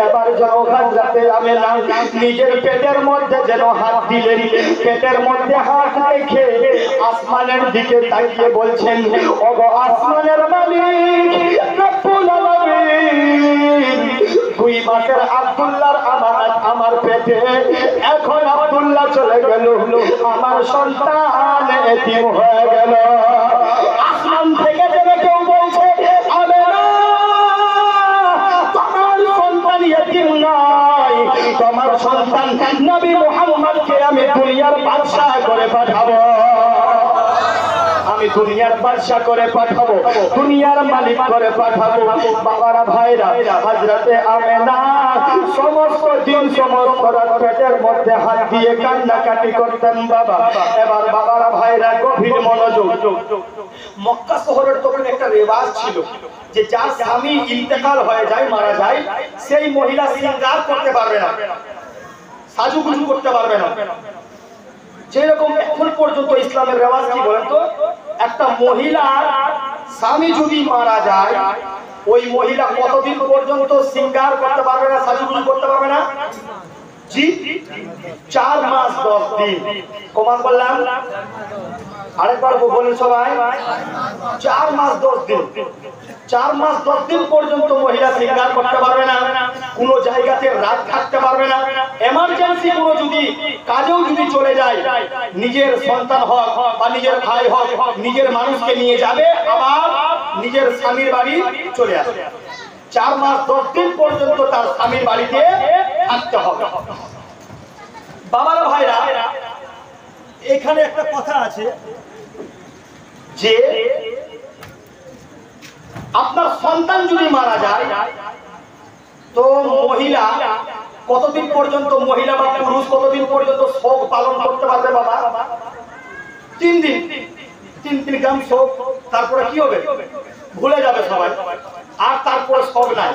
এবার যেন হযরতে আমেনা নিজের পেটের মধ্যে যেন হাত দিলেন, পেটের মধ্যে হাত রেখে আসমানের দিকে তাকিয়ে বলছেন, ওগো আসমানের মালিক রব্বুল আলামিন, 2 মাসের আব্দুল্লাহর আমানত আমার পেটে, এখন আব্দুল্লাহ চলে গেল, আমার সন্তান এতিম হয়ে গেল। আসমান থেকে যেন কেউ বলছে আমেনা তোমার সন্তান এতিম নয়, তোমার সন্তান নবী মুহাম্মদকে আমি দুনিয়ার বাদশা করে পাঠাবো, আমি দুনিয়ার বাদশা করে পাঠাবো, দুনিয়ার মালিক করে পাঠাবো। বাবারা ভাইরা, হযরতে আমেনা সমস্ত দিন সমস্ত রাত পেটের মধ্যে হাত দিয়ে কান্নাকাটি করতেন বাবা। এবার বাবারা ভাইরা গভীর মনোযোগ। মক্কা শহরের তখন একটা রেওয়াজ ছিল যে যার স্বামী ইন্তেকাল হয়ে যায়, মারা যায়, সেই মহিলা শৃঙ্গার করতে পারবে না, সাজুগুজু করতে পারবে না। যেরকম এখন পর্যন্ত ইসলামের রেওয়াজ কি বলেন তো, একটা মহিলার স্বামী যদি মারা যায়, ওই মহিলা কতদিন পর্যন্ত শৃঙ্গার করতে পারবে না, সাজুগুজু করতে পারবে না? জি 4 মাস 10 দিন। কমান বললাম? আরেকবার বলেন সবাই, 4 মাস 10 দিন। 4 মাস 10 দিন পর্যন্ত মহিলা শৃঙ্গার করতে পারবে না, কোন জায়গাতে রাত থাকতে পারবে না। এমার্জেন্সি কোনো যদি কাজেও যদি চলে যায়, নিজের সন্তান হোক বা নিজের ভাই হোক, নিজের মানুষকে নিয়ে যাবে, আবার নিজের স্বামীর বাড়ি চলে আসবে। 4 মাস 10 দিন পর্যন্ত তার স্বামীর বাড়িতে থাকতে হবে। বাবারা ভাইরা, এখানে একটা কথা আছে যে আপনার সন্তান যদি মারা যায়, তো মহিলা কতদিন পর্যন্ত, মহিলা বা পুরুষ কতদিন পর্যন্ত শোক পালন করতে পারবে বাবা? 3 দিন। 3 গ্রাম শোক, তারপরে কি হবে? ভুলে যাবে সবাই, আর তারপরে শোক নাই।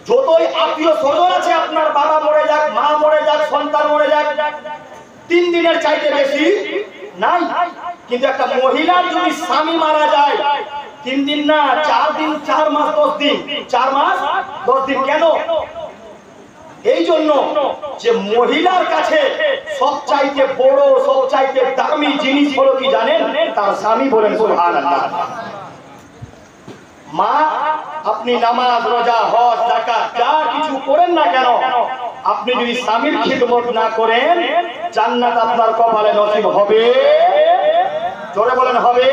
যতই আত্মীয় স্বজন আছে, আপনার বাবা মরে যাক, মা মরে যাক, সন্তান মরে যাক, 3 দিনের চাইতে বেশি নাই। কিন্তু একটা মহিলার যদি স্বামী মারা যায়, 3 দিন না, 4 দিন, 4 মাস 10 দিন। 4 মাস 10 দিন কেন? এই জন্য যে মহিলার কাছে সবচাইতে বড়, সবচাইতে দামি জিনিস হলো কি জানেন? তার স্বামী। বলেন সুবহানাল্লাহ। মা, আপনি নামাজ, রোজা, হজ, যাকাত যা কিছু করেন না কেন, আপনি যদি স্বামীর খিদমত না করেন, জান্নাত আপনার কপালে নসিব হবে? জোরে বলেন হবে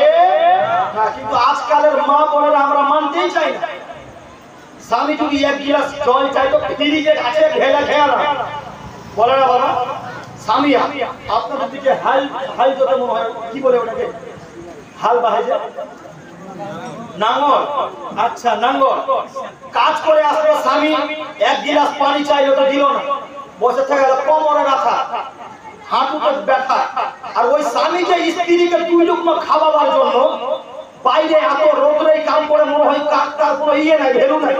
না? কিন্তু আজকালের মা বোনেরা আমরা মানতেই চাই না। স্বামী যদি 1 গ্লাস জল চাই তো ফ্রিজে আছে ঢেলে খেয়ে না, বলে না বাবা? স্বামী আপনাদের দিকে হাল যত মনে হয়, কি বলে ওটাকে? হাল বাহাইছে নাঙ্গল। আচ্ছা, নাঙ্গল। কাজ করে আসলো স্বামী, 1 গ্লাস পানি চাইলো তো দিল না, বসে থেকে গেল, কোমরে ব্যথা, হাঁটুতে ব্যথা। আর ওই স্বামী যে স্ত্রীকে 2 লুকমা খাওয়াবার জন্য বাইরে এত রোদ্রে কাম করে, মনে হয় কাকটার কোনো ইয়ে নাই, ভ্যালু নাই,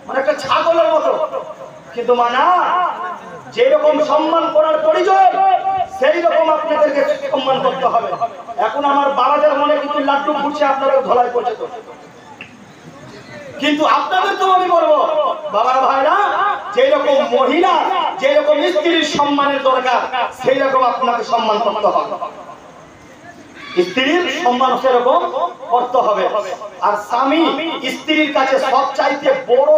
মানে একটা ছাগলের মতো। কিন্তু মানা, যেরকম সম্মান করার পরিচয়, সেই রকম আপনাদেরকে সম্মান করতে হবে। এখন আমার বাবাদের মনে কিন্তু লাড্ডু ফুটছে, আপনাদের ধলাই পড়ছে তো, কিন্তু আপনাদেরকেও আমি বলবো বাবার ভাইরা, যেরকম মহিলা, যেরকম স্ত্রীর সম্মানের দরকার, সেই রকম আপনাকে সম্মান করতে হবে। স্ত্রীর সম্মান সেরকম করতে হবে। আর স্বামী স্ত্রীর কাছে সবচাইতে বড়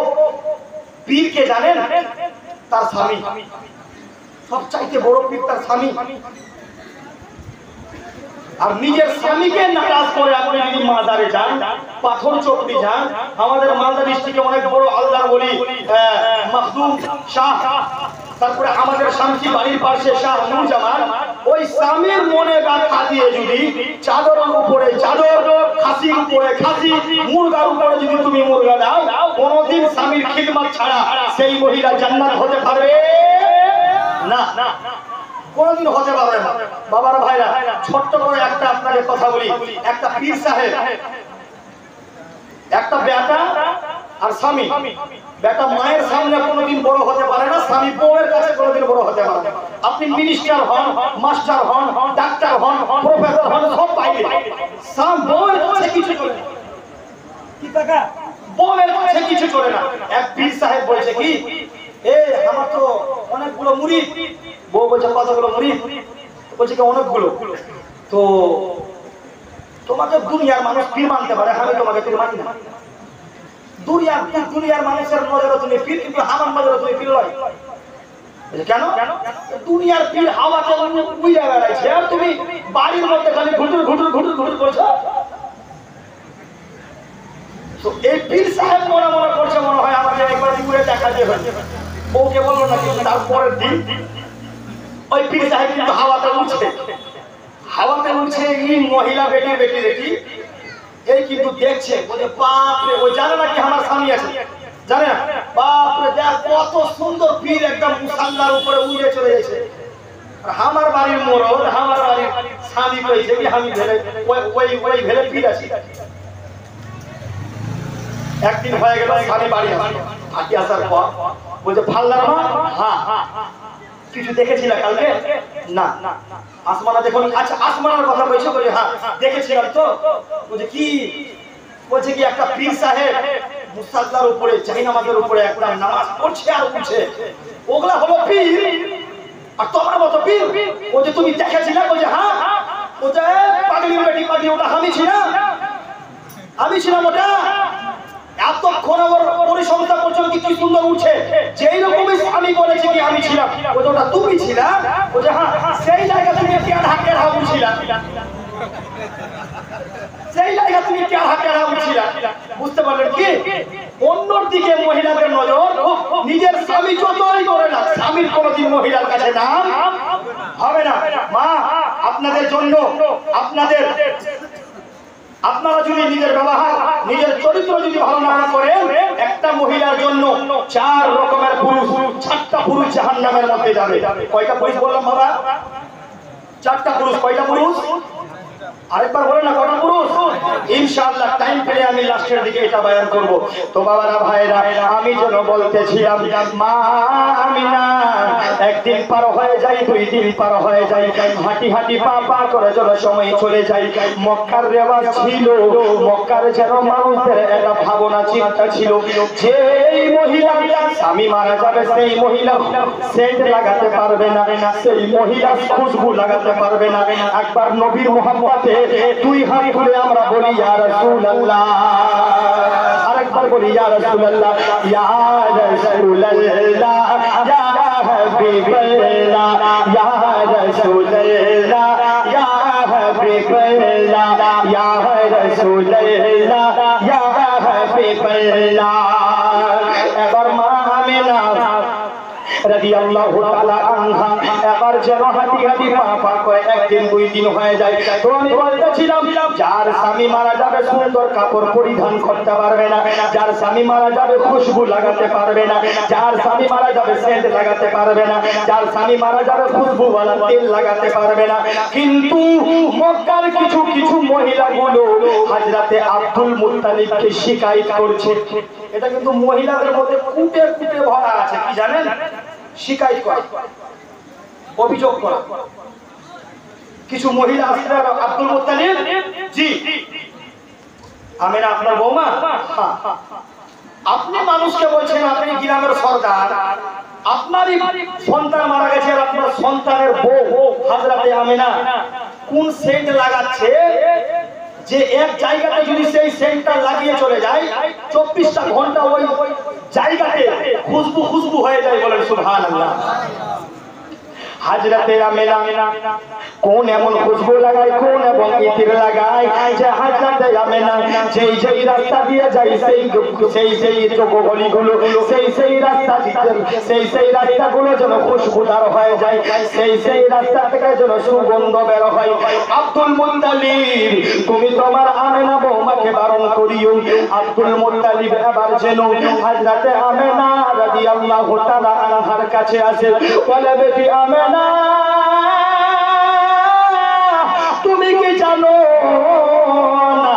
পীর কে জানেন? তার স্বামী। সবচাইতে বড় পীর তার স্বামী। আর নিজের স্বামীকে নারাজ করে আপনি যদি মাজারে যান, পাথর চোপড়ি যান, আমাদের মালদা ডিস্ট্রিক্টে অনেক বড় আল্লাহর ওলি মাহদুম শাহ, তারপরে আমাদের শামসি বাড়ির পাশে শাহ নূরজামান, ওই স্বামীর মনে ব্যথা দিয়ে যদি চাদরের উপরে চাদর, খাসির উপরে খাসি, মুরগার উপরে যদি তুমি মুরগা দাও, কোনোদিন স্বামীর খিদমত ছাড়া সেই মহিলা জান্নাত হতে পারবে না, কোনোদিন হতে পারবে না। বাবার ভাইরা, ছোট্ট করে একটা আপনাদের কথা বলি। একটা পীর সাহেব, একটা বেটা আর স্বামী, বেটা মায়ের সামনে কোনোদিন বড় হতে পারে না, স্বামী বউয়ের কাছে কোনোদিন বড় হতে পারে না। আপনি মিনিস্টার হন, মাস্টার হন, ডাক্তার হন, প্রফেসর হন, সব পাইবে, বউয়ের কাছে কিছু চলে না। কি টাকা? বউয়ের কাছে কিছু চলে না। এক পীর সাহেব বলছে কি, আমার তো অনেকগুলো মুরিদ। বউ বলছে কতগুলো মুরিদ? বলছে কি অনেকগুলো। তো তোমাকে দুনিয়ার মানুষ পীর মানতে পারে, আমি তোমাকে পীর মানি না। দুনিয়ার মানুষের নজরে তুমি পীর, কিন্তু আমার নজরে তুমি পীর নয়। কেন? দুনিয়ার পীর হাওয়াতে উড়ে বেড়াইছে, আর তুমি বাড়ির মধ্যে খালি ঘুটুর ঘুটুর ঘুটুর ঘুটুর করছো। তো এই পীর সাহেব মনে মনে করছে মনে হয় আমাকে একবার ঘুরে দেখাতে হবে। বউকে বললো না, কিন্তু তারপরের দিন ওই পীর সাহেব কিন্তু হাওয়াতে উঠছে। এই মহিলা বেটি দেখি এই কিন্তু দেখছে, বলে বাপরে, ওই জানে না কি আমার স্বামী আছে, জানে না, বাপরে দেখ কত সুন্দর পীর, একদম মুসাল্লার উপরে উড়ে চলে গেছে। আর আমার বাড়ির মোড়ল, আমার বাড়ির স্বামী কইছে কি আমি ভেলে ওই ভেলে পীর আছি। একদিন হয়ে গেল, স্বামী বাড়ি হাঁটি আসার পর বলছে ফাল্লার মা, হ্যাঁ কিছু দেখেছিল কালকে? না। আসমানা দেখুন। আচ্ছা আসমানার কথা বলছো? বলে হ্যাঁ দেখেছিলাম তো। বলছে কি? বলছে কি একটা পীর সাহেব মুসাল্লার উপরে, জাহিনামাজের উপরে একটা নামাজ পড়ছে আর উঠছে, ওগুলা হলো পীর। আর তোমার মতো পীর? বলছে তুমি দেখেছিলে? বলছে হ্যাঁ। বলছে পাগলির বেটি পাগলি, ওটা আমি ছিলাম ওটা। এতক্ষণ আমার পরিসংখ্যা পর্যন্ত কি সুন্দর উঠছে, যেই রকমই আমি বলেছি কি আমি ছিলাম, বলছে ওটা তুমি ছিলা। বলছে হ্যাঁ, সেই জায়গা তুমি কেড়া উঠছিলা, সেই জায়গা তুমি কেড়া উঠছিলা। বুঝতে পারলেন কি? অন্যর দিকে মহিলাদের নজর, নিজের স্বামী যতই করে না, স্বামীর কোনোদিন মহিলার কাছে নাম হবে না। মা আপনাদের জন্য, আপনারা যদি নিজের ব্যবহার, নিজের চরিত্র যদি ভালো না করেন, একটা মহিলার জন্য 4 রকমের পুরুষ, 4টা পুরুষ জাহান্নামের মধ্যে যাবে। কয়টা পুরুষ বললাম বাবা? 4টা পুরুষ। কয়টা পুরুষ? আরেকবার বলেন না, কয়টা পুরুষ? ইনশাআল্লাহ টাইম পেলে আমি লাস্টের দিকে এটা বয়ান করব। তো বাবারা ভাইরা, আমি যেন বলতেছিলাম, মা আমিনা একদিন পার হয়ে যায়, 2 দিন পার হয়ে যায়, হাঁটি পা করে যেন সময় চলে যায়। মক্কার রেওয়াজ ছিল, মক্কার যেন মানুষদের একটা ভাবনা চিন্তা ছিল, যে এই মহিলা স্বামী মারা যাবে, সেই মহিলা সেন্ট লাগাতে পারবে না, সেই মহিলা খুশবু লাগাতে পারবে না। একবার নবীর মোহাম্মতে 2 হাত তুলে আমরা বলি ইয়া রাসূলুল্লাহ, আরেকবার বলি ইয়া রাসূলুল্লাহ, ইয়া রাসূলুল্লাহ, ইয়া হাবিবাল্লাহ, ইয়া রাসূলুল্লাহ, ইয়া হাবিবাল্লাহ, ইয়া রাসূলুল্লাহ, ইয়া হাবিবাল্লাহ। এবার মা আমিনা রাদিয়াল্লাহু তাআলা আনহা এবার যেন হাঁটি পা করে 1 দিন 2 দিন হয়ে যায়। তো আমি বলতেছিলাম, যার স্বামী মারা যাবে সুন্দর কাপড় পরিধান করতে পারবে না, যার স্বামী মারা যাবে খুশবু লাগাতে পারবে না, যার স্বামী মারা যাবে সেন্ট লাগাতে পারবে না, যার স্বামী মারা যাবে খুশবুওয়ালা তেল লাগাতে পারবে না। কিন্তু মক্কার কিছু মহিলাগুলো হযরতে আব্দুল মুত্তালিবকে শিকায়ত করছে। এটা কিন্তু মহিলাদের মধ্যে কুটে ভরা আছে, কি জানেন? শিকায়ত করা, অভিযোগ করা। কিছু মহিলা আসলে আব্দুল মুত্তালিব, জি আমিনা আপনার বৌমা, আপনি মানুষকে বলছেন আপনি গ্রামের সরদার, আপনারই সন্তান মারা গেছে, আর আপনার সন্তানের বউ হযরতে আমিনা কোন সেন্ট লাগাচ্ছে, যে এক জায়গাতে যদি সেই সেন্টটা লাগিয়ে চলে যায় 24টা ঘন্টা ওই জায়গাতে খুশবু হয়ে যায়। বলেন সুবহানাল্লাহ। হযরতে আমিনা কোন এমন খুশবু লাগায়, কোন এবং ইতির লাগায়, যে হযরতে আমিনা যেই রাস্তা দিয়ে যায়, সেই গলিগুলো, সেই রাস্তাগুলো যেন খুশবুদার হয়ে যায়, সেই রাস্তা থেকে যেন সুগন্ধ বের হয়। আব্দুল মুত্তালিব, তুমি তোমার আমিনা বৌমাকে বারণ করিও। আব্দুল মুত্তালিব এবার যেন হযরতে আমিনা রাদিয়াল্লাহু তাআলা আনহার কাছে আসে, বলে বেটি আমিনা, তুমি কি জানো না,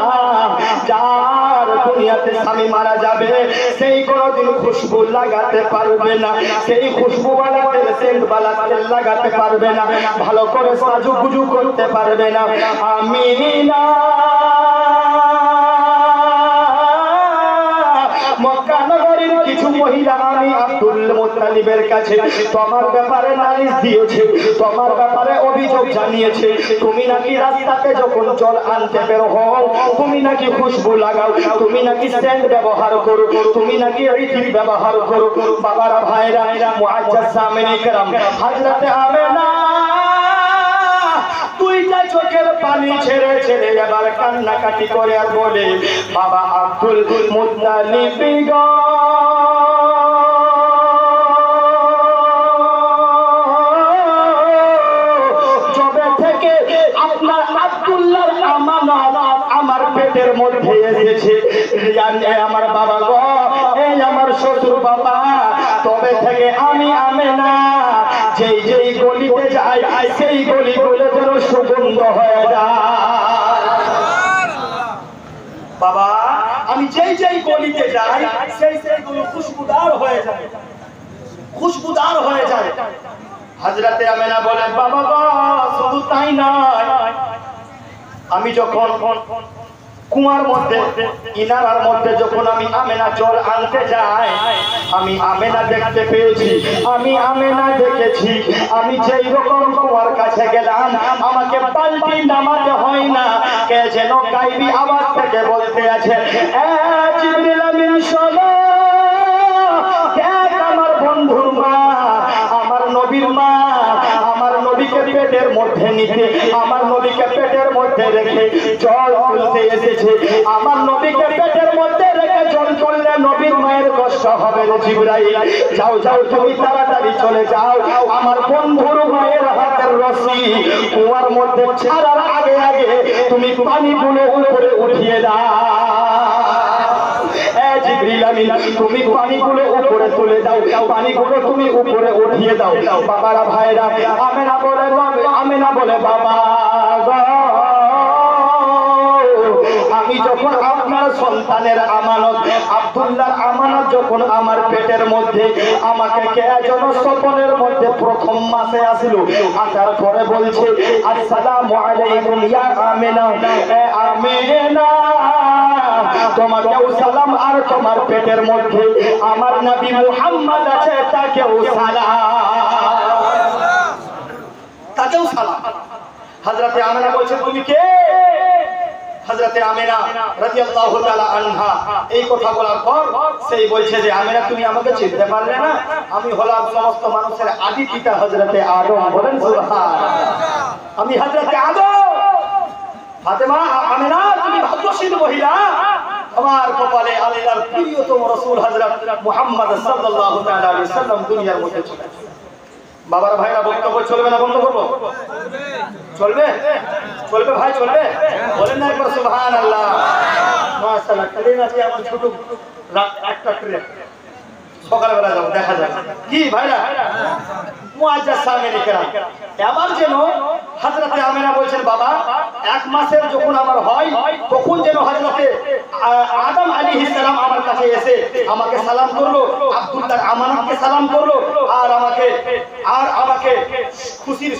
যার দুনিয়াতে স্বামী মারা যাবে সেই কোনদিন খুশবু লাগাতে পারবে না, সেই খুশবুওয়ালা তেল, সেন্টওয়ালা তেল লাগাতে পারবে না, ভালো করে সাজুগুজু করতে পারবে না। আমিনা মক্কা নগরীর কিছু মহিলা আমি আব্দুল মুত্তালিবের কাছে তোমার ব্যাপারে নালিশ দিয়েছে, তোমার ব্যাপারে অভিযোগ জানিয়েছে। তুমি নাকি রাস্তাতে যখন জল আনতে বের হও তুমি নাকি খুশবু লাগাও, তুমি নাকি সেন্ট ব্যবহার করো, তুমি নাকি রিথির ব্যবহার করো। বাবারা ভাইরা মুআজ্জাজ সামিনে کرام হযরত আমেনা দুইটা চোখের পানি ছেড়ে ছেড়ে এবার কান্নাকাটি করে আর বলে, বাবা আব্দুল মুত্তালিব গো যবে থেকে আপনার আব্দুল্লাহর আমানত আমার পেটের মধ্যে এসেছে, আমার বাবা গো, এই আমার শ্বশুর বাবা, তবে থেকে আমি আমেনা যেই যেই গলিতে যাই সেই গলিগুলো যেন সুগন্ধ হয়ে যায়। বাবা আমি যেই যেই গলিতে যাই সেই সেইগুলো খুশবুদার হয়ে যায়, খুশবুদার হয়ে যায়। হযরতে আমেনা বলেন, বাবা গো শুধু তাই নয়, আমি যখন কুয়ার মধ্যে ইনারার মধ্যে যখন আমি আমেনা জল আনতে যাই আমি আমেনা দেখতে পেয়েছি, আমি আমেনা দেখেছি। আমি যেই রকম কুয়ার কাছে গেলাম আমাকে পাল্টি নামাতে হয় না, কে যেন গায়বী আওয়াজ থেকে বলতে আছে, এ জিবরিল আমিন শোনো, দেখ আমার বন্ধুর মা, আমার নবীর মা, আমার নবীকে পেটের মধ্যে নিতে, আমার নবীকে পেটের মধ্যে রেখে জল তুলতে এসেছে। আমার নবীকে পেটের মধ্যে রেখে জল তুললে নবীর মায়ের কষ্ট হবে রে জিবরাইল, যাও যাও তুমি তাড়াতাড়ি চলে যাও, আমার বন্ধুর মায়ের হাতের রশি কুয়ার মধ্যে ছাড়ার আগে আগে তুমি পানিগুলো উপরে উঠিয়ে দাও। জিবরিল আমিন তুমি পানিগুলো উপরে তুলে দাও, পানিগুলো তুমি উপরে উঠিয়ে দাও। বাবারা ভাইরা আমেনা বলে বাবা গো, আমি যখন আপনার সন্তানের আমানত আব্দুল্লাহর আমানত যখন আমার পেটের মধ্যে আমাকে কে যেন স্বপ্নের মধ্যে প্রথম মাসে আসলো, আসার পরে বলছে আসসালামু আলাইকুম ইয়া আমেনা, এ আমেনা তোমাকেও সালাম, আর তোমার পেটের মধ্যে আমার নবী মুহাম্মদ আছে তাকেও সালাম, তাকেও সালাম। হযরতে আমেনা বলছে তুমি কে? হযরতে আমেনা রাদিয়াল্লাহু তাআলা আনহা এই কথা বলার পর সেই বলছে যে আমেনা তুমি আমাকে চিনতে পারলে না, আমি হলাম সমস্ত মানুষের আদি পিতা হযরতে আদম। বলেন সুবহানাল্লাহ, আমি হযরতে আদম। ফাতেমা আমেনা তুমি ভাগ্যশীল মহিলা, আমার কপালে আল্লাহর প্রিয়তম রাসূল হযরত মুহাম্মদ সাল্লাল্লাহু তাআলা আলাইহি ওয়াসাল্লাম দুনিয়ার মধ্যে চলে। বাবার ভাইরা বক্তব্য চলবে না বন্ধ করব? চলবে চলবে ভাই, চলবে। বলেন না একবার সুবহানাল্লাহ। মাশাআল্লাহ, ট্রেন আছে আমার ছোট একটা ট্রেন, সকালবেলা যাবো, দেখা যাবে কি ভাইরা। মুআজ্জাজ সামিনে کرام এবার যেন হযরতে আমেনা বলছেন বাবা এক মাসের যখন আমার হয় তখন যেন হযরতে আদম আলাইহিস সালাম আমার কাছে এসে আমাকে সালাম করলো, আব্দুল্লাহর আমানতকে সালাম করলো, আর আমাকে খুশির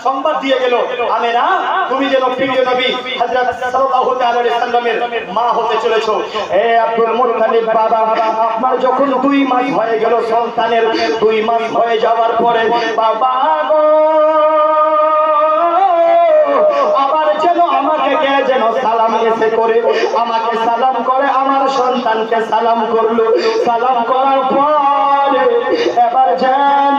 সংবাদ দিয়ে গেল, আমেনা তুমি যেন প্রিয় নবী হযরত সাল্লাল্লাহু তাআলা আলাইহি সাল্লামের মা হতে চলেছো। হে আব্দুল মুত্তালিব বাবা, আপনার যখন 2 মাস হয়ে গেল, সন্তানের 2 মাস হয়ে যাওয়ার পরে বাবা গো আবার যেন আমাকে কে যেন সালাম এসে করে আমাকে সালাম করে আমার সন্তানকে সালাম করলো। সালাম করার পরে এবার যেন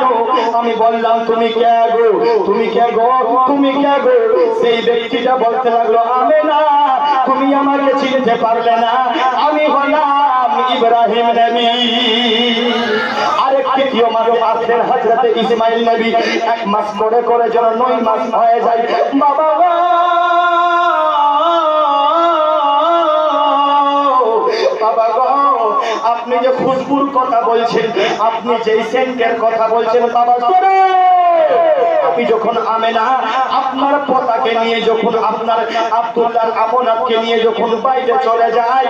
আমি বললাম তুমি কে গো, তুমি কে গো, তুমি কে গো। সেই ব্যক্তিটা বলতে লাগলো আমেনা তুমি আমাকে চিনতে পারলে না, আমি হলাম ইব্রাহিম নবী। আরেকটি দ্বিতীয় মাসে আসলেন হযরতে ইসমাইল নবী। 1 মাস করে করে যেন 9 মাস হয়ে যায়। বাবা বাবা গো আপনি যে খুশবুর কথা বলছেন, আপনি যে সেন্টের কথা বলছেন বাবা শুনে, আপনি যখন আমেনা আপনার পতাকে নিয়ে যখন আপনার আব্দুল্লাহর আমানতকে নিয়ে যখন বাইরে চলে যায়,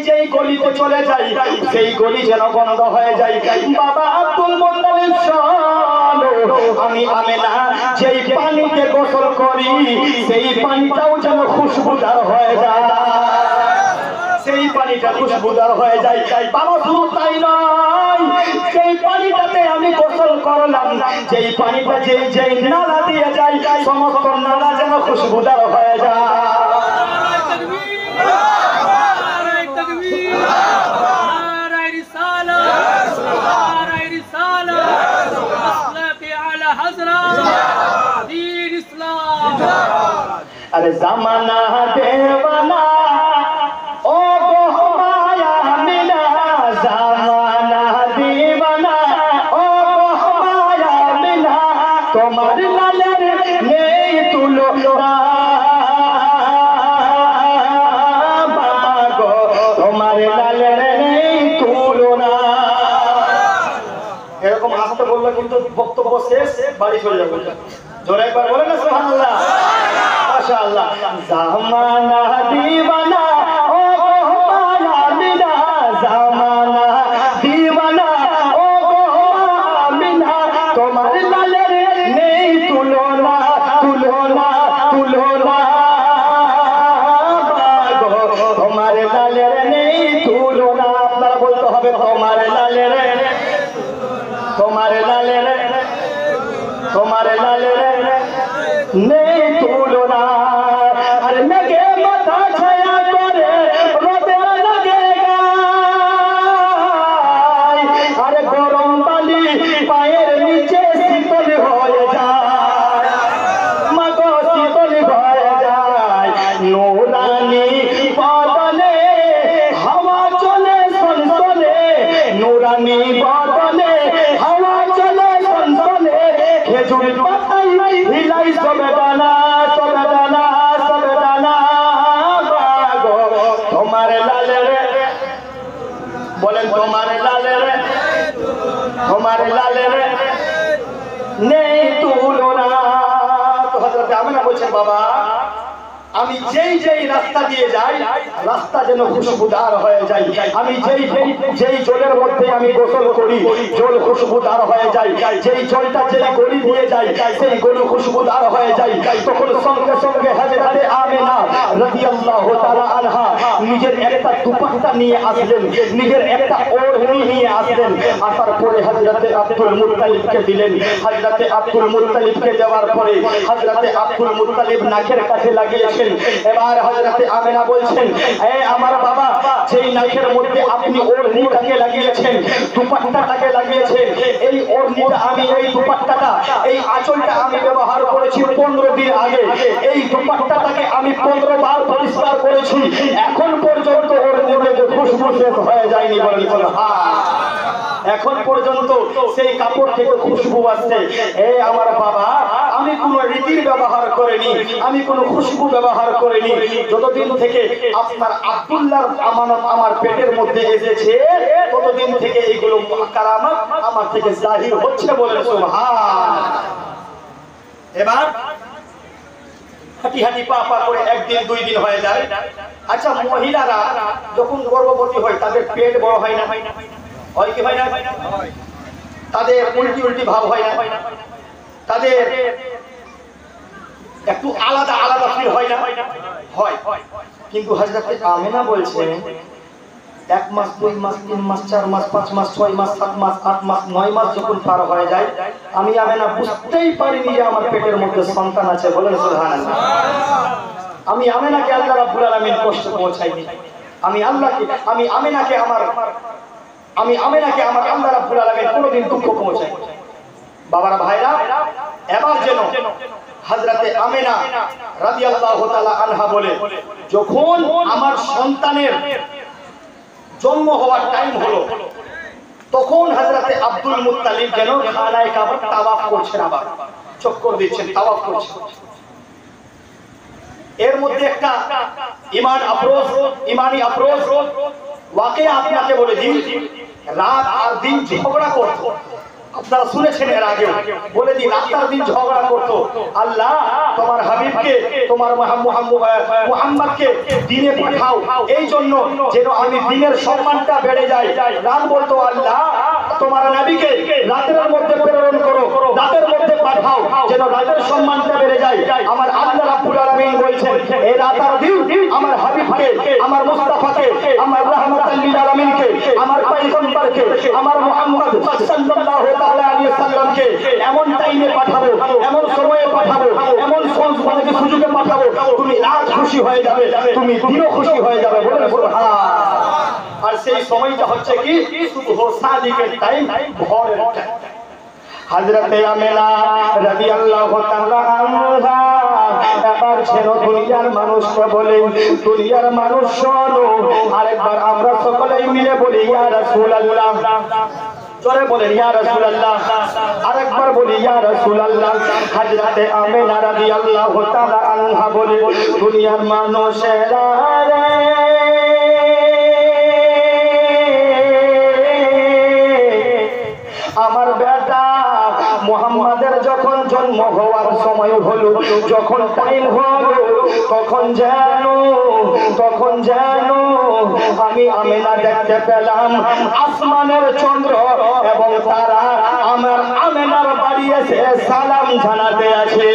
যেই গলিতে চলে যাই সেই গলি যেন বন্ধ হয়ে যায়। বাবা আব্দুল মুত্তালিব শোনো, আমি আমেনা যেই পানিতে গোসল করি সেই পানিটাও যেন খুশবুদার হয়ে যায়, সেই পানিটা খুশবুদার হয়ে যায়। বাবা শুধু তাই নয়, সেই পানিটাতে আমি গোসল করলাম, যেই পানিটা যেই নালা দিয়ে যায় সমস্ত নালা যেন খুশবুদার হয়ে যায়। अरे जमाना देवाना ओ माया मिला, जमाना दीवाना ओ माया मिला, तुम्हारे लालेर नहीं तुलना बागो, तुम्हारे लालेर नहीं तुलना। এরকম আসতে বললে কিন্তু বক্তব্য শেষ, বাড়ি চলে যাবে। জোরে একবার বলেন না সুবহানাল্লাহ, মাশাআল্লাহ। জামানা দিওয়ানা ও মায়া মিলা, জামানা দিওয়ানা ও মিলা, তোমার লালের নেই তুলনা, তুলনা তুলনা বাগো, তোমার লালের নেই তুলনা। আপনারা বলতে হবে তোমার লালের, তোমার লালের, তোমার লালের নেই তুলনা। আরে মেঘে মাথা ছায়া করে রোদে লাগে গায়, আরে গরম বালি পায়ের নিচে শীতল হয়ে যায়, মাগো শীতল হয়ে যায়। নুরানি বদনে হাওয়া চলে সনসনে, নুরানি বদনে হাওয়া চলে সনসনে, খেজুর পাতাই হিলাই সবে দানা, সবে দানা, সবে দানা বাগো, তোমার লালের, বলেন তোমার লালের, তোমার লালের নেই তুলনা। তো হযরত আমিনা বলছেন বাবা আমি যেই রাস্তা দিয়ে যাই রাস্তা যেন খুশবুদার হয়ে যায়, আমি যেই জলের মধ্যে আমি গোসল করি জল খুশবুদার হয়ে যায়, যেই জলটা যেই গলি দিয়ে যায় সেই গলি খুশবুদার হয়ে যায়। তখন সঙ্গে সঙ্গে হযরতে আমিনা রাদিয়াল্লাহু তাআলা আনহা নিজের একটা দুপাট্টা নিয়ে আসলেন, নিজের একটা ওড়নি নিয়ে আসলেন। আসার পরে হযরতে আব্দুল মুত্তালিবকে দিলেন। হযরতে আব্দুল মুত্তালিবকে দেওয়ার পরে হযরতে আব্দুল মুত্তালিব নাকের কাছে লাগিয়েছেন। এবার হযরতে আমিনা বলছেন এ আমার বাবা, যেই নাকের মধ্যে আপনি ওড়নিটাকে লাগিয়েছেন, দুপাট্টাটাকে লাগিয়েছেন, এই ওড়নিটা আমি, এই দুপাট্টাটা, এই আঁচলটা আমি ব্যবহার করেছি 15 দিন আগে, এই দুপাট্টাটাকে আমি 15 বার পরিষ্কার করেছি, এখন পর্যন্ত ওড়নিতে খুশবু শেষ হয়ে যায়নি। বলেন সুবহানাল্লাহ, এখন পর্যন্ত সেই কাপড় থেকে খুশবু আসছে। এ আমার বাবা, আমি কোন রীতির ব্যবহার করিনি, আমি কোন খুশবু ব্যবহার করিনি। যতদিন থেকে আপনার আব্দুল্লাহর আমানত আমার পেটের মধ্যে এসেছে ততদিন থেকে এইগুলো কারামাত আমার থেকে জাহির হচ্ছে। বলেন সুবহানাল্লাহ। এবার হাঁটি হাঁটি পা পা করে একদিন 2 দিন হয়ে যায়। আচ্ছা, মহিলারা যখন গর্ভবতী হয় তাদের পেট বড় হয় না, হয় কি হয় না? তাদের উল্টি উল্টি ভাব হয় না, তাদের একটু আলাদা আলাদা ফিল হয় না? হয়। কিন্তু হযরতে আমিনা বলছেন 1 মাস 2 মাস 3 মাস 4 মাস 5 মাস 6 মাস 7 মাস 8 মাস 9 মাস যখন পার হয়ে যায় আমি আমিনা বুঝতেই পারিনি যে আমার পেটের মধ্যে সন্তান আছে। বলেন সুবহানাল্লাহ। আমি আমিনাকে আল্লাহ রাব্বুল আলামিন কষ্ট পৌঁছাইনি, আমি আমিনাকে আমার আল্লাহ রাব্বুল আলামিন কোনোদিন দুঃখ পৌঁছাই। বাবারা ভাইরা, এবার যেন হযরতে আমিনা রাদিয়াল্লাহু তাআলা আনহা বলে যখন আমার সন্তানের জন্ম হওয়ার টাইম হলো তখন হযরতে আব্দুল মুত্তালিব যেন খানায়ে কাবা তাওয়াফ করছেন, আবার চক্কর দিচ্ছেন, তাওয়াফ করছেন। এর মধ্যে একটা ইমানি আফরোজ ওয়াকিয়া আপনাকে বলে দিই, রাত আর দিন ঝগড়া করত। আপনারা শুনেছেন এর আগে, বলে দিই রাত আর দিন ঝগড়া করত। আল্লাহ তোমার হাবিবকে, তোমার মুহাম্মদকে দ্বীনে পাঠাও, এই জন্য যেন আমি দ্বীনের সম্মানটা বেড়ে যায়। রাত বলতো আল্লাহ তোমার নবীকে রাতের মধ্যে প্রেরণ করো, রাতের মধ্যে পাঠাও যেন রাতের সম্মানটা বেড়ে যায়। আমার আল্লাহ রাব্বুল আলামিন বলছেন এই রাত আর দিন আমার হাবিবকে, আমার মুস্তাফাকে, পয়গম্বরকে আমার মুহাম্মদ সাল্লাল্লাহু তাআলা আলাইহি সাল্লামকে এমন টাইমে পাঠাবো, এমন সময়ে পাঠাবো, এমন সুযোগে পাঠাবো, তুমি রাত খুশি হয়ে যাবে, তুমি দিনও খুশি হয়ে যাবে। বলে সুবহান। আর সেই সময়টা হচ্ছে কি সুবহ সাদিকের টাইম, ভোরের টাইম। হযরতে আমিনা রাদিয়াল্লাহু তাআলা আনহা এবার ছিল দুনিয়ার মানুষকে বলে, দুনিয়ার মানুষ শোনো, আরেকবার আমরা সকলেই মিলে বলি ইয়া রাসূলুল্লাহ, জোরে বলেন ইয়া রাসূলুল্লাহ, আরেকবার বলি ইয়া রাসূলুল্লাহ। হযরতে আমিনা রাদিয়াল্লাহু তাআলা আনহা বলে, দুনিয়ার মানুষেরা রে, আমার বেটা মুহাম্মাদের যখন জন্ম হওয়ার সময় হলো, যখন টাইম হলো, তখন যেন আমি আমিনা দেখতে পেলাম আসমানের চন্দ্র এবং তারা আমার আমিনার বাড়ি এসে সালাম জানাতে আছে।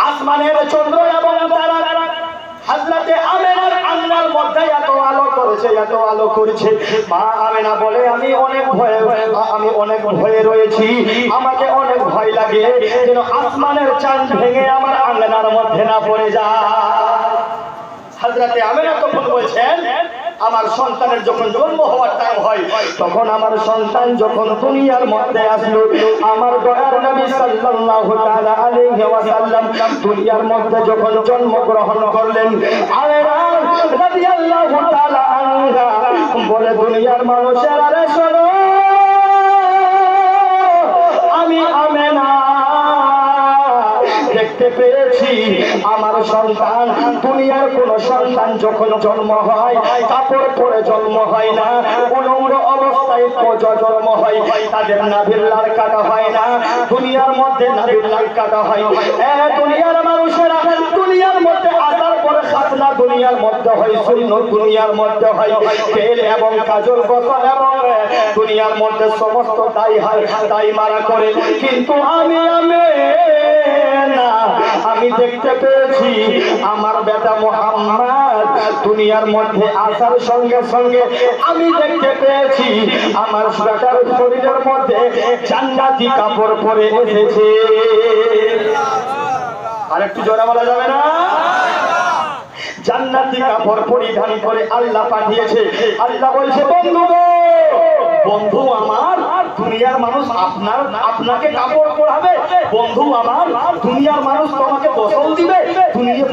আসমানের চন্দ্র এবং তারা হযরতে আমিনার আঙ্গনার মধ্যে এত আলো করেছে, এত আলো করেছে। মা আমিনা বলে, আমি অনেক ভয়ে রয়েছি, আমাকে অনেক ভয় লাগে যেন আসমানের চাঁদ ভেঙে আমার আঙ্গনার মধ্যে না পড়ে যায়। হযরতে আমিনা তখন বলছেন, আমার সন্তানের যখন জন্ম হওয়ার টাইম হয়, তখন আমার সন্তান যখন দুনিয়ার মধ্যে আসলো, আমার দয়ার নবী সাল্লাল্লাহু তাআলা আলাইহি ওয়াসাল্লাম দুনিয়ার মধ্যে যখন জন্মগ্রহণ করলেন, আমিনা রাদিয়াল্লাহু তাআলা আনহা বলে, দুনিয়ার মানুষেরা রে শোনো, আমি আমিনা দেখতে পেয়েছি আমার সন্তান, দুনিয়ার কোন সন্তান যখন জন্ম হয় কাপড় পরে জন্ম হয় না, উলঙ্গ অবস্থায় জন্ম হয়, তাদের নাভির লাল কাটা হয় না, দুনিয়ার মধ্যে নাভির লাল কাটা হয়। দুনিয়ার মানুষেরা দুনিয়ার মধ্যে আসার পরে খাতনা দুনিয়ার মধ্যে হয়, সুন্নত দুনিয়ার মধ্যে হয়, তেল এবং কাজল গোসল এবং দুনিয়ার মধ্যে সমস্ত দাই মারা করে। কিন্তু আমি দেখতে পেয়েছি আমার বেটা মুহাম্মদ দুনিয়ার মধ্যে আসার সঙ্গে সঙ্গে আমি দেখতে পেয়েছি আমার বেটার শরীরের মধ্যে জান্নাতি কাপড় পরে এসেছে। আর একটু জোরে বলা যাবে না? জান্নাতি কাপড় পরিধান করে আল্লাহ পাঠিয়েছে। আল্লাহ বলছে, বন্ধু আমার, দুনিয়ার মানুষ আপনাকে কাপড় পরাবে, বন্ধু আমার দুনিয়ার মানুষ তোমাকে গোসল দিবে,